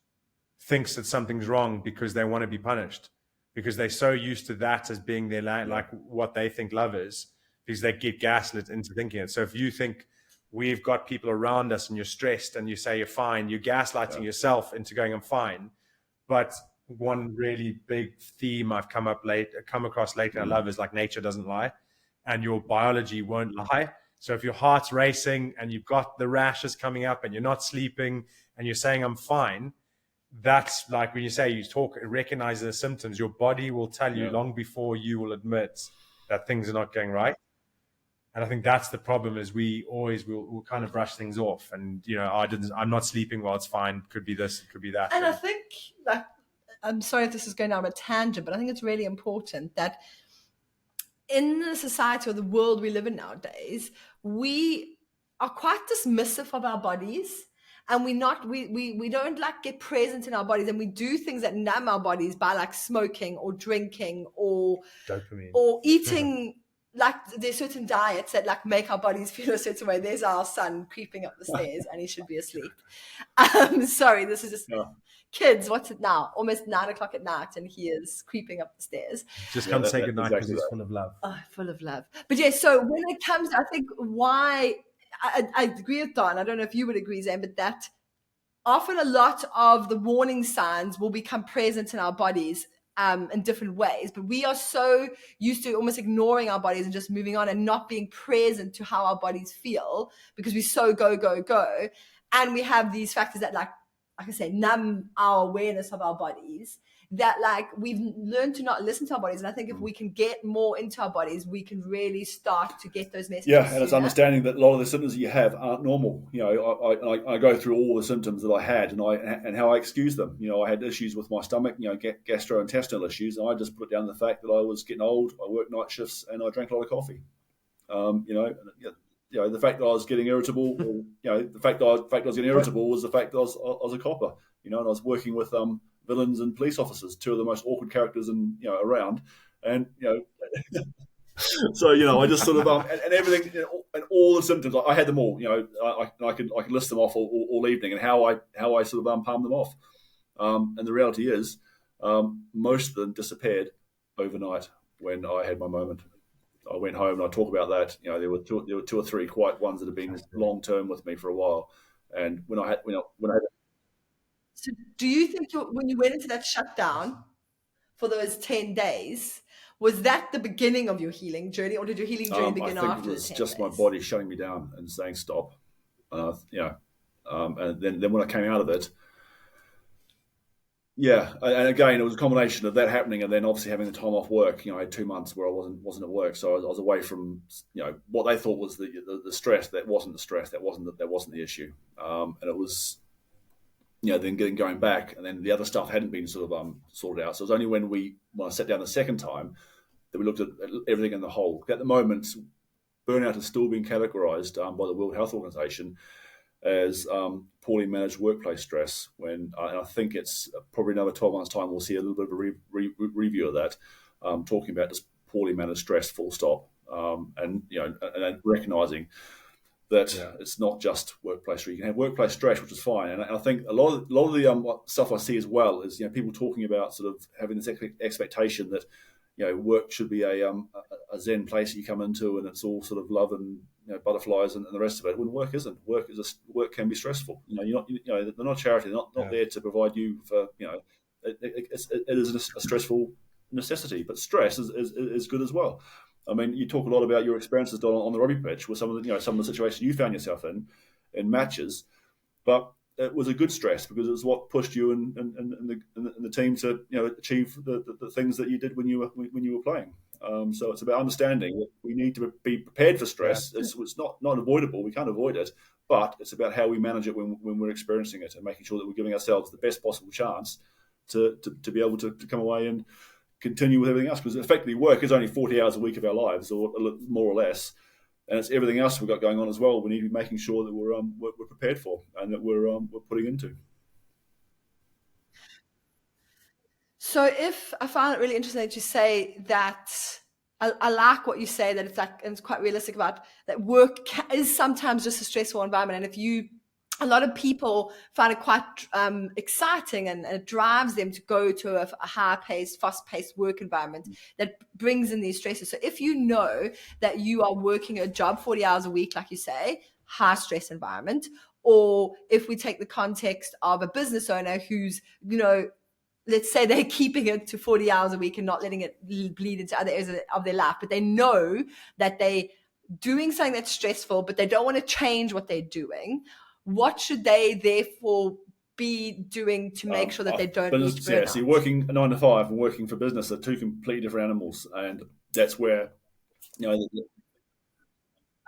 thinks that something's wrong because they want to be punished, because they're so used to that as being their like what they think love is, because they get gaslit into thinking it. So if you think we've got people around us and you're stressed and you say you're fine, you're gaslighting yourself into going, I'm fine. But one really big theme I've come across lately, I love, is like nature doesn't lie, and your biology won't lie. So if your heart's racing and you've got the rashes coming up and you're not sleeping and you're saying I'm fine, that's like when you say recognize the symptoms, your body will tell you long before you will admit that things are not going right. And I think that's the problem, is we always will kind of brush things off, and I'm not sleeping well, it's fine, could be this, it could be that. And I think that, I'm sorry if this is going down a tangent, but I think it's really important that in the society or the world we live in nowadays, we are quite dismissive of our bodies. and we don't like get present in our bodies, and we do things that numb our bodies by like smoking or drinking or dopamine or eating. Like there's certain diets that like make our bodies feel a certain way. There's our son creeping up the stairs and he should be asleep. Sorry, this is just kids. What's it now? Almost 9:00 at night and he is creeping up the stairs. Just come say goodnight because he's full of love. Oh, full of love. But yeah, so when it comes, I think why I agree with Don. I don't know if you would agree, Zane, but that often a lot of the warning signs will become present in our bodies in different ways, but we are so used to almost ignoring our bodies and just moving on and not being present to how our bodies feel because we so go, and we have these factors that like I say, numb our awareness of our bodies, that like we've learned to not listen to our bodies. And I think if we can get more into our bodies, we can really start to get those messages. Yeah, and it's understanding that a lot of the symptoms that you have aren't normal. You know, I go through all the symptoms that I had and how I excuse them. You know, I had issues with my stomach, you know, gastrointestinal issues, and I just put down the fact that I was getting old, I worked night shifts, and I drank a lot of coffee. You know, the fact that I was getting irritable, or, you know, the fact that I was getting irritable was the fact that I was a copper. You know, and I was working with villains and police officers, two of the most awkward characters around, and you know, so you know, I just sort of and everything, you know, and all the symptoms, I had them all. You know, I could list them off all evening, and how I sort of palmed them off. And the reality is, most of them disappeared overnight when I had my moment. I went home and I talk about that. You know, there were two or three quiet ones that have been long term with me for a while, and when I had. So do you think when you went into that shutdown for those 10 days, was that the beginning of your healing journey, or did your healing journey begin after? I think it was just my body shutting me down and saying stop. And then when I came out of it, yeah, and again, it was a combination of that happening and then obviously having the time off work. You know, I had 2 months where I wasn't at work, so I was away from, you know, what they thought was the stress. That wasn't the stress. That wasn't the issue. And it was, you know, then going back, and then the other stuff hadn't been sort of sorted out. So it was only when I sat down the second time that we looked at everything in the whole. At the moment, burnout is still being categorized by the World Health Organization as poorly managed workplace stress. And I think it's probably another 12 months' time we'll see a little bit of a review of that, talking about just poorly managed stress, full stop, and you know, and recognizing that it's not just workplace stress. You can have workplace stress, which is fine, and I think a lot of the stuff I see as well is, you know, people talking about sort of having this expectation that, you know, work should be a zen place you come into and it's all sort of love and, you know, butterflies and the rest of it. When work isn't, work can be stressful. You know, they're not charity. They're not there to provide you for, you know, it is a stressful necessity, but stress is good as well. I mean, you talk a lot about your experiences, Don, on the rugby pitch with some of the situations you found yourself in matches, but it was a good stress because it was what pushed you and the team to, you know, achieve the things that you did when you were playing. So it's about understanding that we need to be prepared for stress. Yeah. It's not avoidable. We can't avoid it, but it's about how we manage it when we're experiencing it and making sure that we're giving ourselves the best possible chance to be able to come away and continue with everything else, because effectively work is only 40 hours a week of our lives, or more or less, and it's everything else we've got going on as well. We need to be making sure that we're prepared for and that we're putting into. So if I found it really interesting that you say that, I like what you say, that it's like, and it's quite realistic about that work is sometimes just a stressful environment, and a lot of people find it quite exciting and it drives them to go to a high-paced, fast-paced work environment that brings in these stresses. So if you know that you are working a job 40 hours a week, like you say, high-stress environment, or if we take the context of a business owner who's, you know, let's say they're keeping it to 40 hours a week and not letting it bleed into other areas of their life, but they know that they're doing something that's stressful, but they don't want to change what they're doing. What should they therefore be doing to make sure that they don't reach burnout? Yeah, so you're working a 9 to 5 and working for business are two completely different animals, and that's where, you know.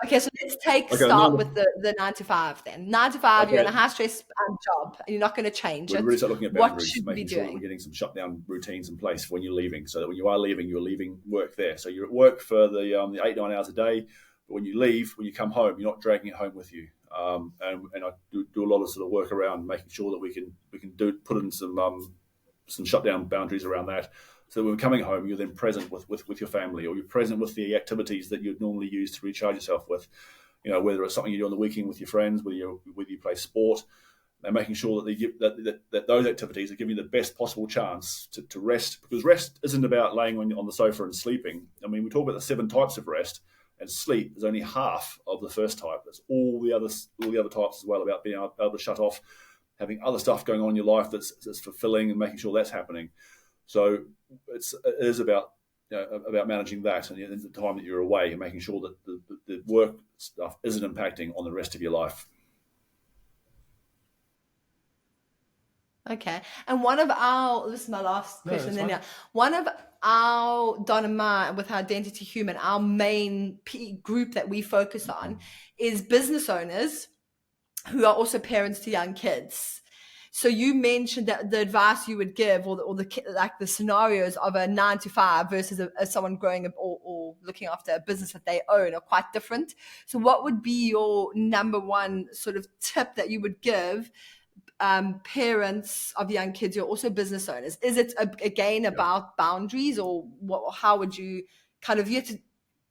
Okay, so let's start with the 9 to 5 then. 9 to 5, you're in a high stress job and you're not going to change it. Really start looking at boundaries, what should making we be sure doing? that we're getting some shutdown routines in place for when you're leaving, so that when you are leaving, you're leaving work there. So you're at work for the 8-9 hours a day, but when you leave, when you come home, you're not dragging it home with you. And I do a lot of sort of work around making sure that we can put in some shutdown boundaries around that. So when we're coming home, you're then present with your family, or you're present with the activities that you'd normally use to recharge yourself with. Whether it's something you do on the weekend with your friends, whether you play sport, and making sure that those activities are giving you the best possible chance to rest, because rest isn't about laying on the sofa and sleeping. I mean, we talk about the 7 types of rest, and sleep is only half of the first type. There's all the other types as well, about being able to shut off, having other stuff going on in your life that's fulfilling, and making sure that's happening. So it is about managing that and the time that you're away, and making sure that the work stuff isn't impacting on the rest of your life. Okay. And this is my last question. No, one of our, Don and I, with our Identity Human, our main group that we focus on is business owners who are also parents to young kids. So you mentioned that the advice you would give, or the scenarios of a 9 to 5 versus someone growing up or looking after a business that they own, are quite different. So what would be your number one sort of tip that you would give parents of young kids who are also business owners? Is it again about boundaries, or how would you you have to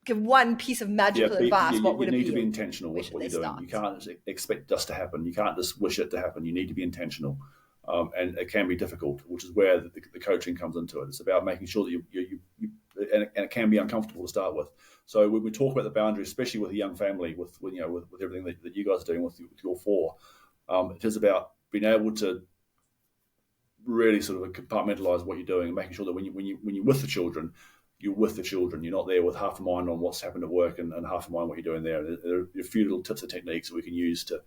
give one piece of magical advice? What would it be? You need to be intentional with what you're doing. You can't expect dust to happen. You can't just wish it to happen. You need to be intentional, and it can be difficult, which is where the coaching comes into it. It's about making sure that you and it can be uncomfortable to start with. So when we talk about the boundaries, especially with a young family, with everything that you guys are doing with your 4, it is about being able to really sort of compartmentalize what you're doing, and making sure that when you're with the children, you're with the children. You're not there with half a mind on what's happened at work and half a mind what you're doing there. There are a few little tips and techniques that we can use to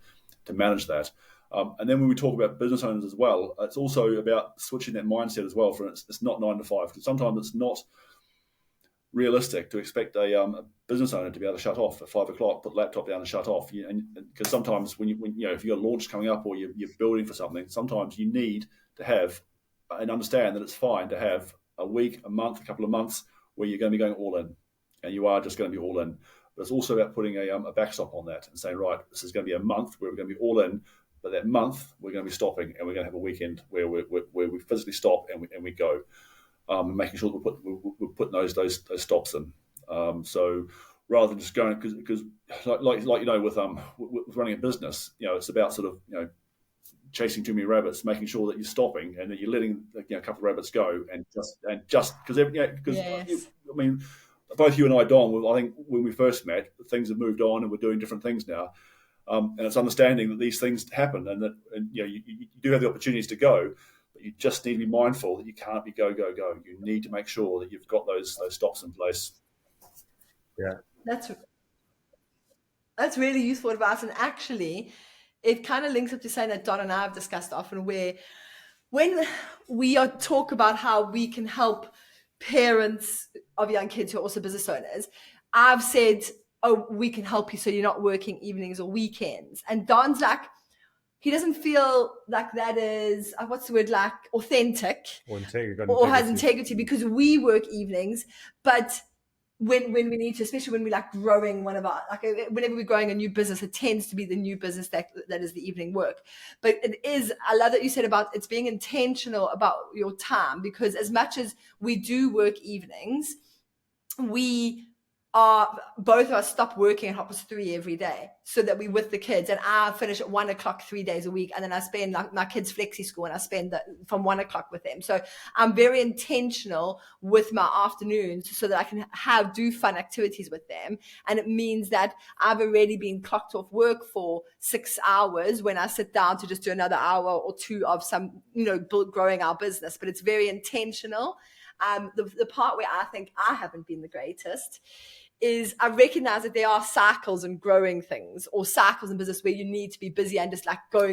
manage that. And then when we talk about business owners as well, it's also about switching that mindset as well. For it's not 9 to 5, because sometimes it's not realistic to expect a business owner to be able to shut off at 5 o'clock, put the laptop down and shut off. And because sometimes when if you've got a launch coming up, or you're building for something, sometimes you need to have and understand that it's fine to have a week, a month, a couple of months where you're going to be going all in, and you are just going to be all in. But it's also about putting a backstop on that and saying, right, this is going to be a month where we're going to be all in, but that month we're going to be stopping, and we're going to have a weekend where we physically stop and we go, making sure that we're putting those stops in. So rather than just going, because like with running a business, it's about sort of chasing too many rabbits, making sure that you're stopping and that you're letting a couple of rabbits go, and just because yes. I mean, both you and I, Don, I think when we first met, things have moved on and we're doing different things now, and it's understanding that these things happen, and that you do have the opportunities to go, but you just need to be mindful that you can't be go. You need to make sure that you've got those stops in place. Yeah, that's really useful advice, and actually it kind of links up to something that Don and I have discussed often, where when we talk about how we can help parents of young kids who are also business owners, I've said, oh, we can help you so you're not working evenings or weekends. And Don's like, he doesn't feel like that is, what's the word, like authentic or has integrity, because we work evenings, but when we need to, especially when we're like growing one of our, like whenever we're growing a new business, it tends to be the new business that is the evening work. But it is, I love that you said about it's being intentional about your time, because as much as we do work evenings, we are, both of us stop working at 3:30 every day so that we're with the kids, and I finish at 1 o'clock 3 days a week, and then I spend like my kids' flexi school, and I spend from 1 o'clock with them. So I'm very intentional with my afternoons so that I can do fun activities with them, and it means that I've already been clocked off work for 6 hours when I sit down to just do another hour or 2 of some growing our business. But it's very intentional. The part where I think I haven't been the greatest is I recognize that there are cycles in growing things, or cycles in business where you need to be busy and just like go.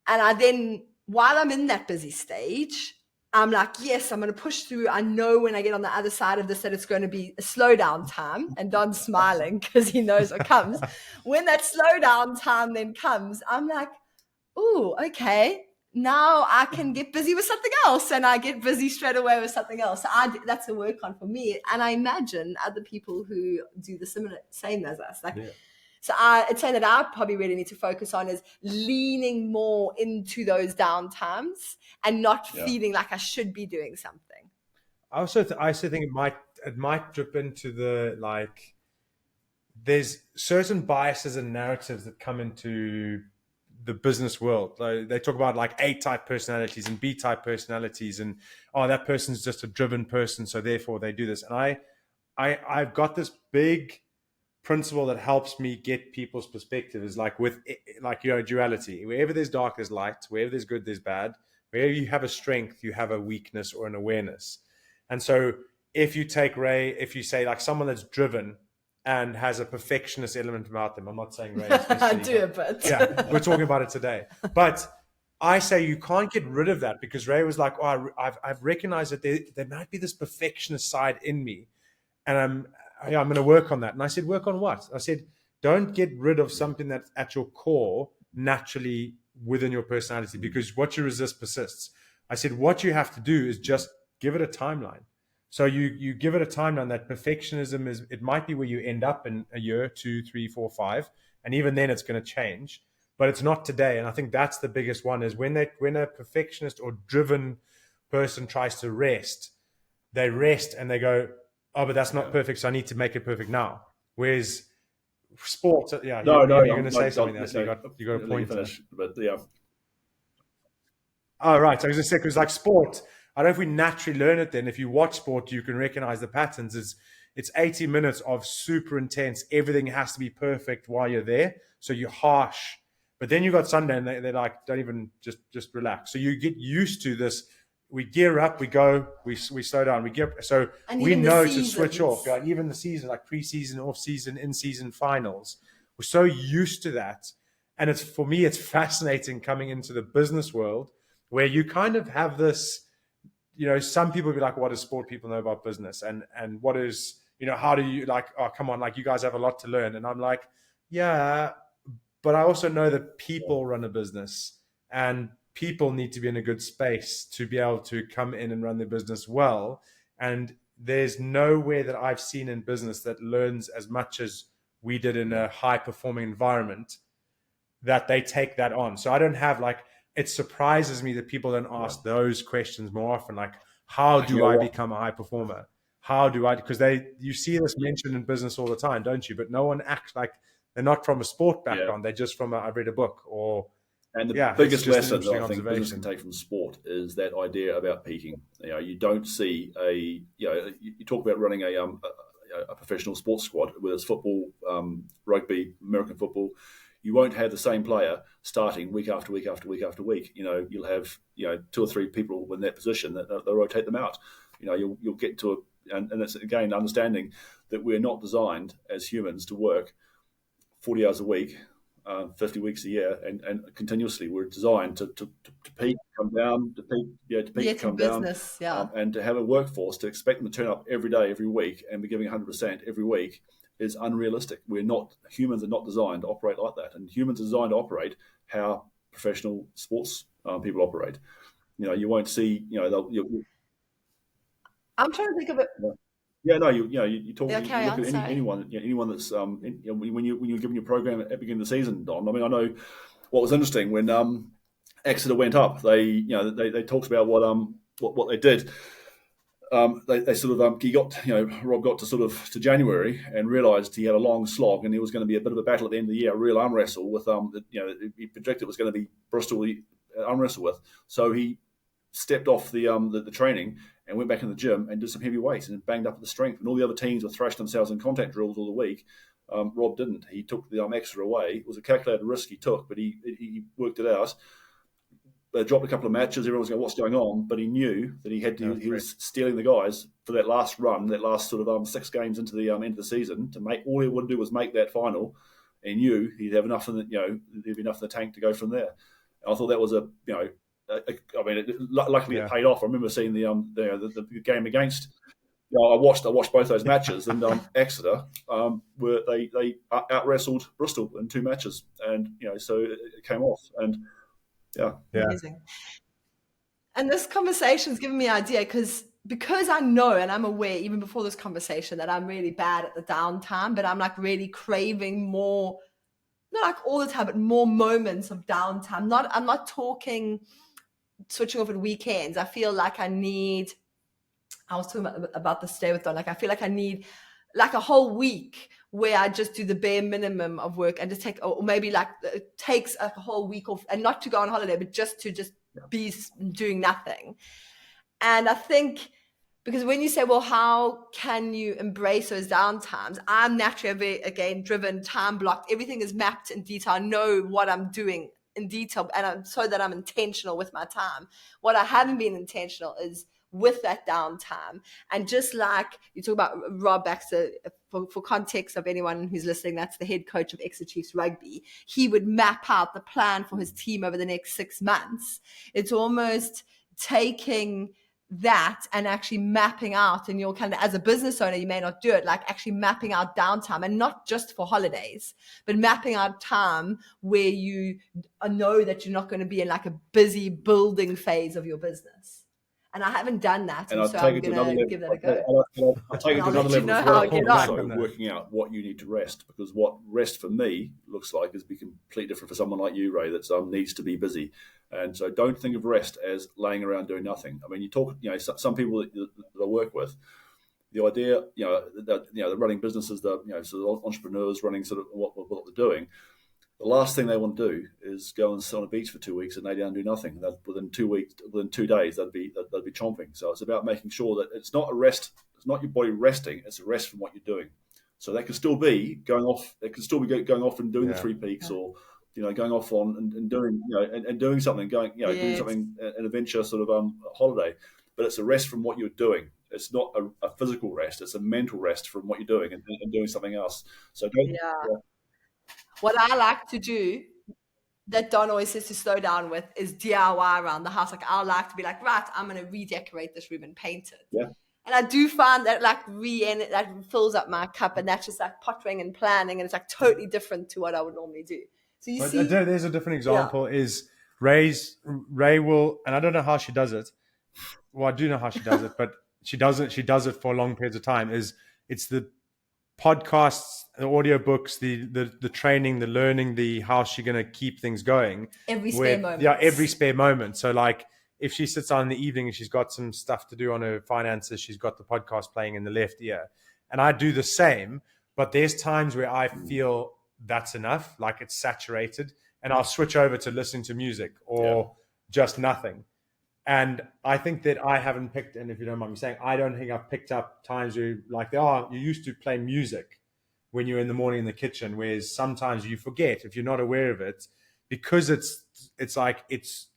And I then, while I'm in that busy stage, I'm like, yes, I'm going to push through. I know when I get on the other side of this that it's going to be a slowdown time. And Don's smiling because he knows what comes. When that slowdown time then comes, I'm like, oh, okay. Now I can get busy with something else, and I get busy straight away with something else. So that's a work on for me. And I imagine other people who do the same as us. So it's something that I probably really need to focus on, is leaning more into those down times and not feeling like I should be doing something. I also think it might drip into the, like, there's certain biases and narratives that come into the business world. Like, they talk about like A-type personalities and B-type personalities, and that person's just a driven person, so therefore they do this. And I've got this big principle that helps me get people's perspective, is like with duality. Wherever there's dark, there's light. Wherever there's good, there's bad. Wherever you have a strength, you have a weakness or an awareness. And so if you take Ray, if you say like someone that's driven and has a perfectionist element about them, I'm not saying Ray I do a bit. Yeah, we're talking about it today. But I say you can't get rid of that, because Ray was like, I've recognized that there might be this perfectionist side in me, and I'm going to work on that. And I said, work on what? I said, don't get rid of something that's at your core naturally within your personality, because what you resist persists. I said, what you have to do is just give it a timeline. So you give it a timeline. That perfectionism it might be where you end up in a year, 2, 3, 4, 5. And even then it's going to change, but it's not today. And I think that's the biggest one, is when a perfectionist or driven person tries to rest, they rest and they go, oh, but that's not perfect, so I need to make it perfect now. Whereas sports, you're going to say something there, so you got a point. Finish, but yeah. Oh, right. So I was going to say, because like sport, I don't know if we naturally learn it then. If you watch sport, you can recognize the patterns. It's 80 minutes of super intense. Everything has to be perfect while you're there. So you're harsh. But then you got Sunday and they're like, don't even just relax. So you get used to this. We gear up, we go, we slow down, we get. So we know to switch off. Like even the season, like pre-season, off-season, in-season finals, we're so used to that. And for me, it's fascinating coming into the business world where you kind of have this, some people be like, what does sport people know about business? And what is, how do you, like, oh, come on, like you guys have a lot to learn. And I'm like, yeah, but I also know that people run a business, and people need to be in a good space to be able to come in and run their business well. And there's nowhere that I've seen in business that learns as much as we did in a high performing environment, that they take that on. So I don't have it surprises me that people don't ask those questions more often. Like, how do I become a high performer? How do I, because you see this mentioned in business all the time, don't you? But no one acts like they're not from a sport background. They're just from I've read a book or. And the biggest lesson that I think business can take from sport is that idea about peaking. You don't see you talk about running a professional sports squad, whether it's football, rugby, American football. You won't have the same player starting week after week after week after week. You'll have 2 or 3 people in that position that they'll rotate them out. You'll get to and it's again understanding that we're not designed as humans to work 40 hours a week. 50 weeks a year and continuously. We're designed to peak, come down, to peak, come business, down, and to have a workforce, to expect them to turn up every day, every week, and be giving 100% every week is unrealistic. Humans are not designed to operate like that, and humans are designed to operate how professional sports people operate. You won't see. I'm trying to think of it. Yeah, no, you talk. Okay, you look at anyone that's when you're giving your program at the beginning of the season, Don. I mean, I know what was interesting when Exeter went up. They talked about what they did. They sort of he got Rob got to January and realised he had a long slog and it was going to be a bit of a battle at the end of the year, a real arm wrestle with he projected it was going to be Bristol arm wrestle with. So he stepped off the training and went back in the gym and did some heavy weights and banged up at the strength. And all the other teams were thrashing themselves in contact drills all the week. Rob didn't. He took the extra away. It was a calculated risk he took, but he worked it out. They dropped a couple of matches. Everyone was going, what's going on? But he knew that he was stealing the guys for that last run, that last sort of 6 games into the end of the season. To make all he would do was make that final. And knew he'd have enough in there'd be enough in the tank to go from there. And I thought that was luckily it paid off. I remember seeing the game against. I watched both those matches, and Exeter were they out wrestled Bristol in 2 matches, and so it came off, and amazing. And this conversation's given me an idea because I know and I'm aware even before this conversation that I'm really bad at the downtime, but I'm really craving more not like all the time, but more moments of downtime. I'm not talking switching off at weekends. I feel like I was talking about this today with Don. Like I feel like I need like a whole week where I just do the bare minimum of work and just take, or maybe like it takes a whole week off, and not to go on holiday, but just to be doing nothing. And I think, because when you say, well, how can you embrace those downtimes? I'm naturally, again, driven, time blocked. Everything is mapped in detail. I know what I'm doing in detail, and so that I'm intentional with my time. What I haven't been intentional is with that downtime. And just like you talk about Rob Baxter, for context of anyone who's listening, that's the head coach of Exeter Chiefs Rugby. He would map out the plan for his team over the next 6 months. It's almost taking that and actually mapping out, and you're kind of, as a business owner, you may not do it, like actually mapping out downtime, and not just for holidays, but mapping out time where you know that you're not going to be in like a busy building phase of your business. And I haven't done that, and so I'm going to give that a go. I'll take it to another level as well. Also working out what you need to rest, because what rest for me looks like is be completely different for someone like you, Ray, that needs to be busy. And so don't think of rest as laying around doing nothing. I mean, you talk, some people that I work with, the idea, that they're running businesses, sort of entrepreneurs running sort of what they're doing. The last thing they want to do is go and sit on a beach for 2 weeks and lay down and do nothing. That within 2 days, they'd be chomping. So it's about making sure that it's not a rest. It's not your body resting. It's a rest from what you're doing. So that could still be going off. It could still be going off and doing the 3 peaks, or going off on and doing and doing something, doing something, an adventure sort of holiday. But it's a rest from what you're doing. It's not a physical rest. It's a mental rest from what you're doing and doing something else. So don't. What I like to do, that Don always says to slow down with, is DIY around the house. Like I like to be like, right, I'm going to redecorate this room and paint it. Yeah. And I do find that like that fills up my cup, and that's just like pottering and planning, and it's like totally different to what I would normally do. So you see, there's a different example. Is Ray will, and I don't know how she does it. Well, I do know how she does it, but she does it for long periods of time. It's the podcasts, the audiobooks, the training, the learning, the how's she going to keep things going. Every spare moment. Yeah, every spare moment. So like if she sits down in the evening and she's got some stuff to do on her finances, she's got the podcast playing in the left ear. And I do the same, but there's times where I feel that's enough, like it's saturated, and I'll switch over to listening to music or just nothing. And I think that I haven't picked, and if you don't mind me saying, I don't think I've picked up times where like you used to play music when you're in the morning in the kitchen, whereas sometimes you forget if you're not aware of it, because it's like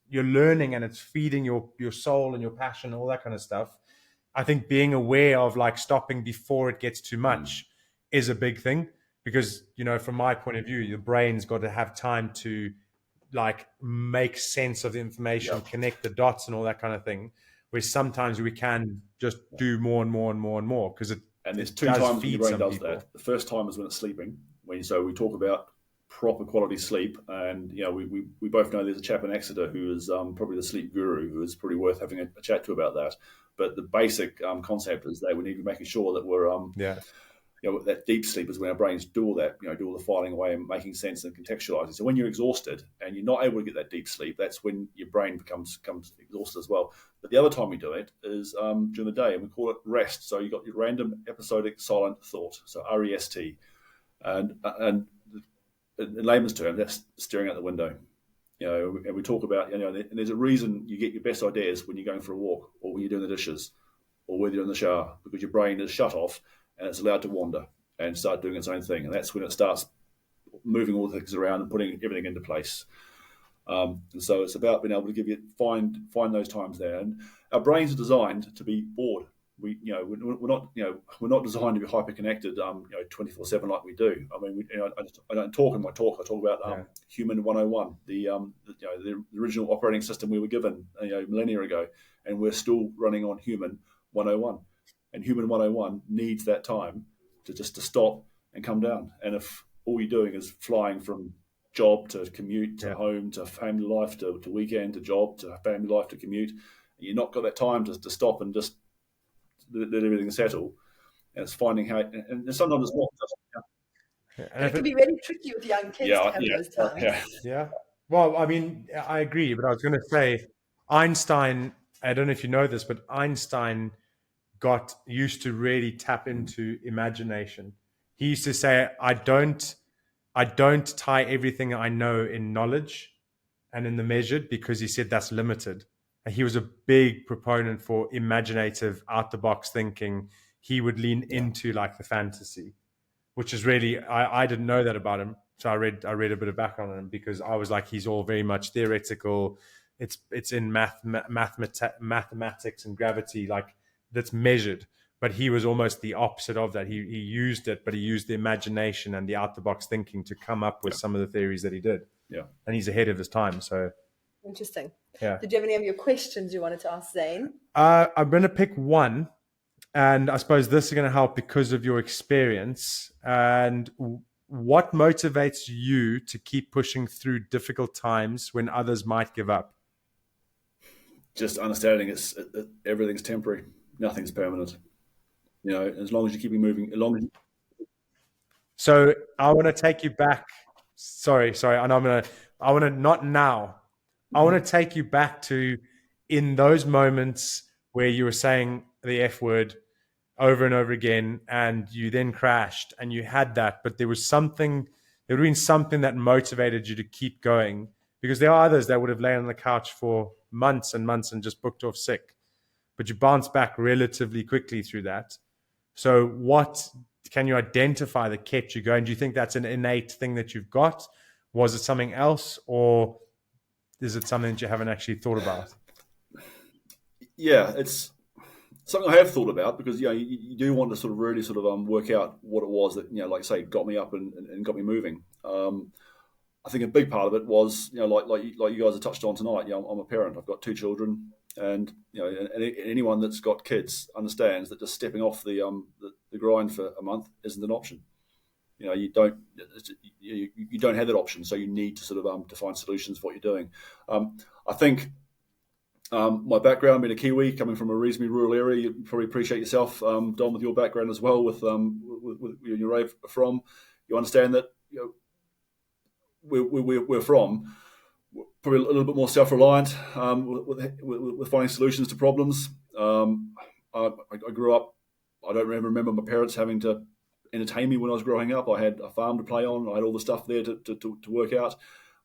you're learning and it's feeding your soul and your passion, all that kind of stuff. I think being aware of like stopping before it gets too much is a big thing, because from my point of view, your brain's got to have time to like make sense of the information, connect the dots and all that kind of thing, where sometimes we can just do more and more and more and more, because and there's 2 times your brain does that. The first time is when it's sleeping. So we talk about proper quality sleep, and we both know there's a chap in Exeter who is probably the sleep guru, who is pretty worth having a chat to about that. But the basic concept is that we need to be making sure that we're that deep sleep is when our brains do all that, do all the filing away and making sense and contextualizing. So when you're exhausted and you're not able to get that deep sleep, that's when your brain becomes exhausted as well. But the other time we do it is during the day, and we call it rest. So you got your random episodic silent thought, so REST, and in layman's terms, that's staring out the window. And we talk about, and there's a reason you get your best ideas when you're going for a walk, or when you're doing the dishes, or when you're in the shower, because your brain is shut off and it's allowed to wander and start doing its own thing. And that's when it starts moving all the things around and putting everything into place. And so it's about being able to find those times there. And our brains are designed to be bored. We're not designed to be hyper connected, 24/7 like we do. I mean, I don't talk in my talk. I talk about Human 101, the original operating system we were given millennia ago, and we're still running on Human 101. And Human 101 needs that time to stop and come down. And if all you're doing is flying from job to commute to home to family life to weekend to job to family life to commute, you're not got that time to stop and just let everything settle. And it's finding how, and sometimes it's not. It can be really tricky with young kids to have those times. Yeah. Well, I mean, I agree, but I was going to say Einstein, I don't know if you know this, but Einstein got used to really tap into imagination. He used to say, I don't tie everything I know in knowledge and in the measured, because he said that's limited. And he was a big proponent for imaginative, out the box thinking. He would lean into like the fantasy, which is really, I didn't know that about him. So I read a bit of background on him, because I was like, he's all very much theoretical. It's in mathematics and gravity, like that's measured. But he was almost the opposite of that. He used it, but he used the imagination and the out the box thinking to come up with some of the theories that he did. Yeah. And he's ahead of his time. So interesting. Yeah. Did you have any of your questions you wanted to ask Zane? I'm going to pick one. And I suppose this is going to help because of your experience. And what motivates you to keep pushing through difficult times when others might give up? Just understanding everything's temporary. Nothing's permanent. As long as you keep moving, So I want to take you back. Sorry. And I want to not now. I want to take you back to in those moments where you were saying the F word over and over again, and you then crashed, and you had that, but there would have been something that motivated you to keep going, because there are others that would have lain on the couch for months and months and just booked off sick, but you bounced back relatively quickly through that. So what can you identify that kept you going? Do you think that's an innate thing that you've got? Was it something else, or is it something that you haven't actually thought about? Yeah, it's something I have thought about, because you do want to sort of really sort of work out what it was that like I say got me up and got me moving. I think a big part of it was like you guys have touched on tonight. I'm a parent. I've got 2 children, and and anyone that's got kids understands that just stepping off the grind for a month isn't an option. You don't have that option, so you need to sort of to find solutions for what you're doing. I think. My background being a Kiwi, coming from a reasonably rural area, you probably appreciate yourself, Don, with your background as well, with where you're from. You understand that we're from probably a little bit more self-reliant with finding solutions to problems. I grew up. I don't remember my parents having to entertain me when I was growing up. I had a farm to play on. I had all the stuff there to work out.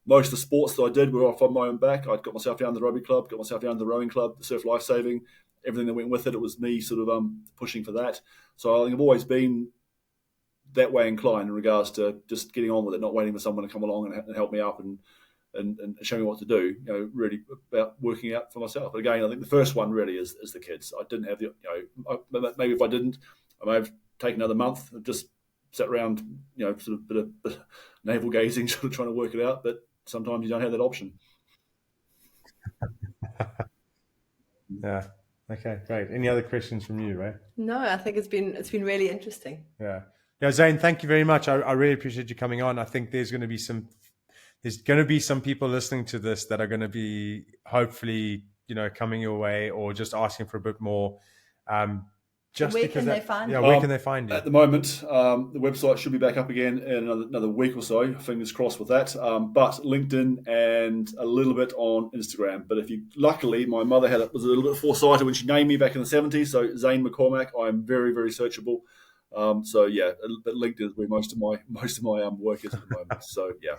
Most of the sports that I did were off on my own back. I got myself down to the rugby club, got myself down to the rowing club, the surf lifesaving, everything that went with it. It was me sort of pushing for that. So I think I've always been that way inclined in regards to just getting on with it, not waiting for someone to come along and help me up and show me what to do. Really about working out for myself. But again, I think the first one really is the kids. I didn't have the maybe if I didn't, I may have taken another month and just sat around, sort of bit of navel gazing, sort of trying to work it out. But sometimes you don't have that option. Yeah. Okay, great. Any other questions from you, Ray? No, I think it's been really interesting. Yeah. Zane, thank you very much. I really appreciate you coming on. I think there's going to be some people listening to this that are going to be hopefully, coming your way or just asking for a bit more. Where can they find you? Where can they find you? At the moment, the website should be back up again in another week or so. Fingers crossed with that. But LinkedIn and a little bit on Instagram. But luckily, my mother was a little bit foresighted when she named me back in the 70s. So Zane McCormack, I'm very, very searchable. So yeah, but LinkedIn is where most of my work is at the moment. So yeah.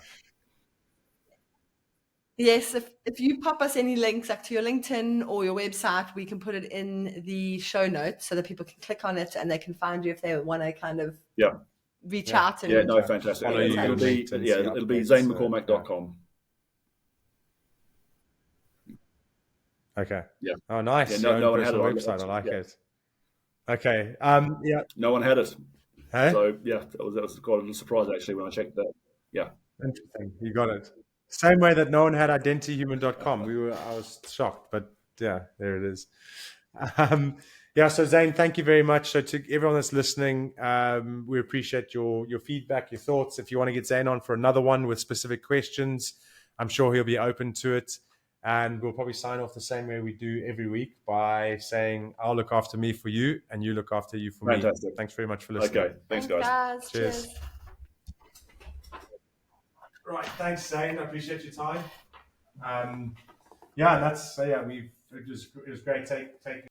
Yes, if you pop us any links up to your LinkedIn or your website, we can put it in the show notes so that people can click on it and they can find you if they want to kind of reach out. And Fantastic. It'll be zanemccormack.com. Okay. Yeah. Oh, nice. Yeah, no one had it on website. I like it. Okay. No one had it. Hey? So yeah, that was quite a little surprise actually when I checked that. Yeah. Interesting. You got it. Same way that no one had identityhuman.com. I was shocked, but yeah, there it is. So Zane, thank you very much. So to everyone that's listening, we appreciate your feedback, your thoughts. If you want to get Zane on for another one with specific questions, I'm sure he'll be open to it. And we'll probably sign off the same way we do every week by saying, I'll look after me for you and you look after you for me. Fantastic. Thanks very much for listening. Okay. Thanks guys. Cheers. Right, thanks, Zane. I appreciate your time. Yeah, that's it was great taking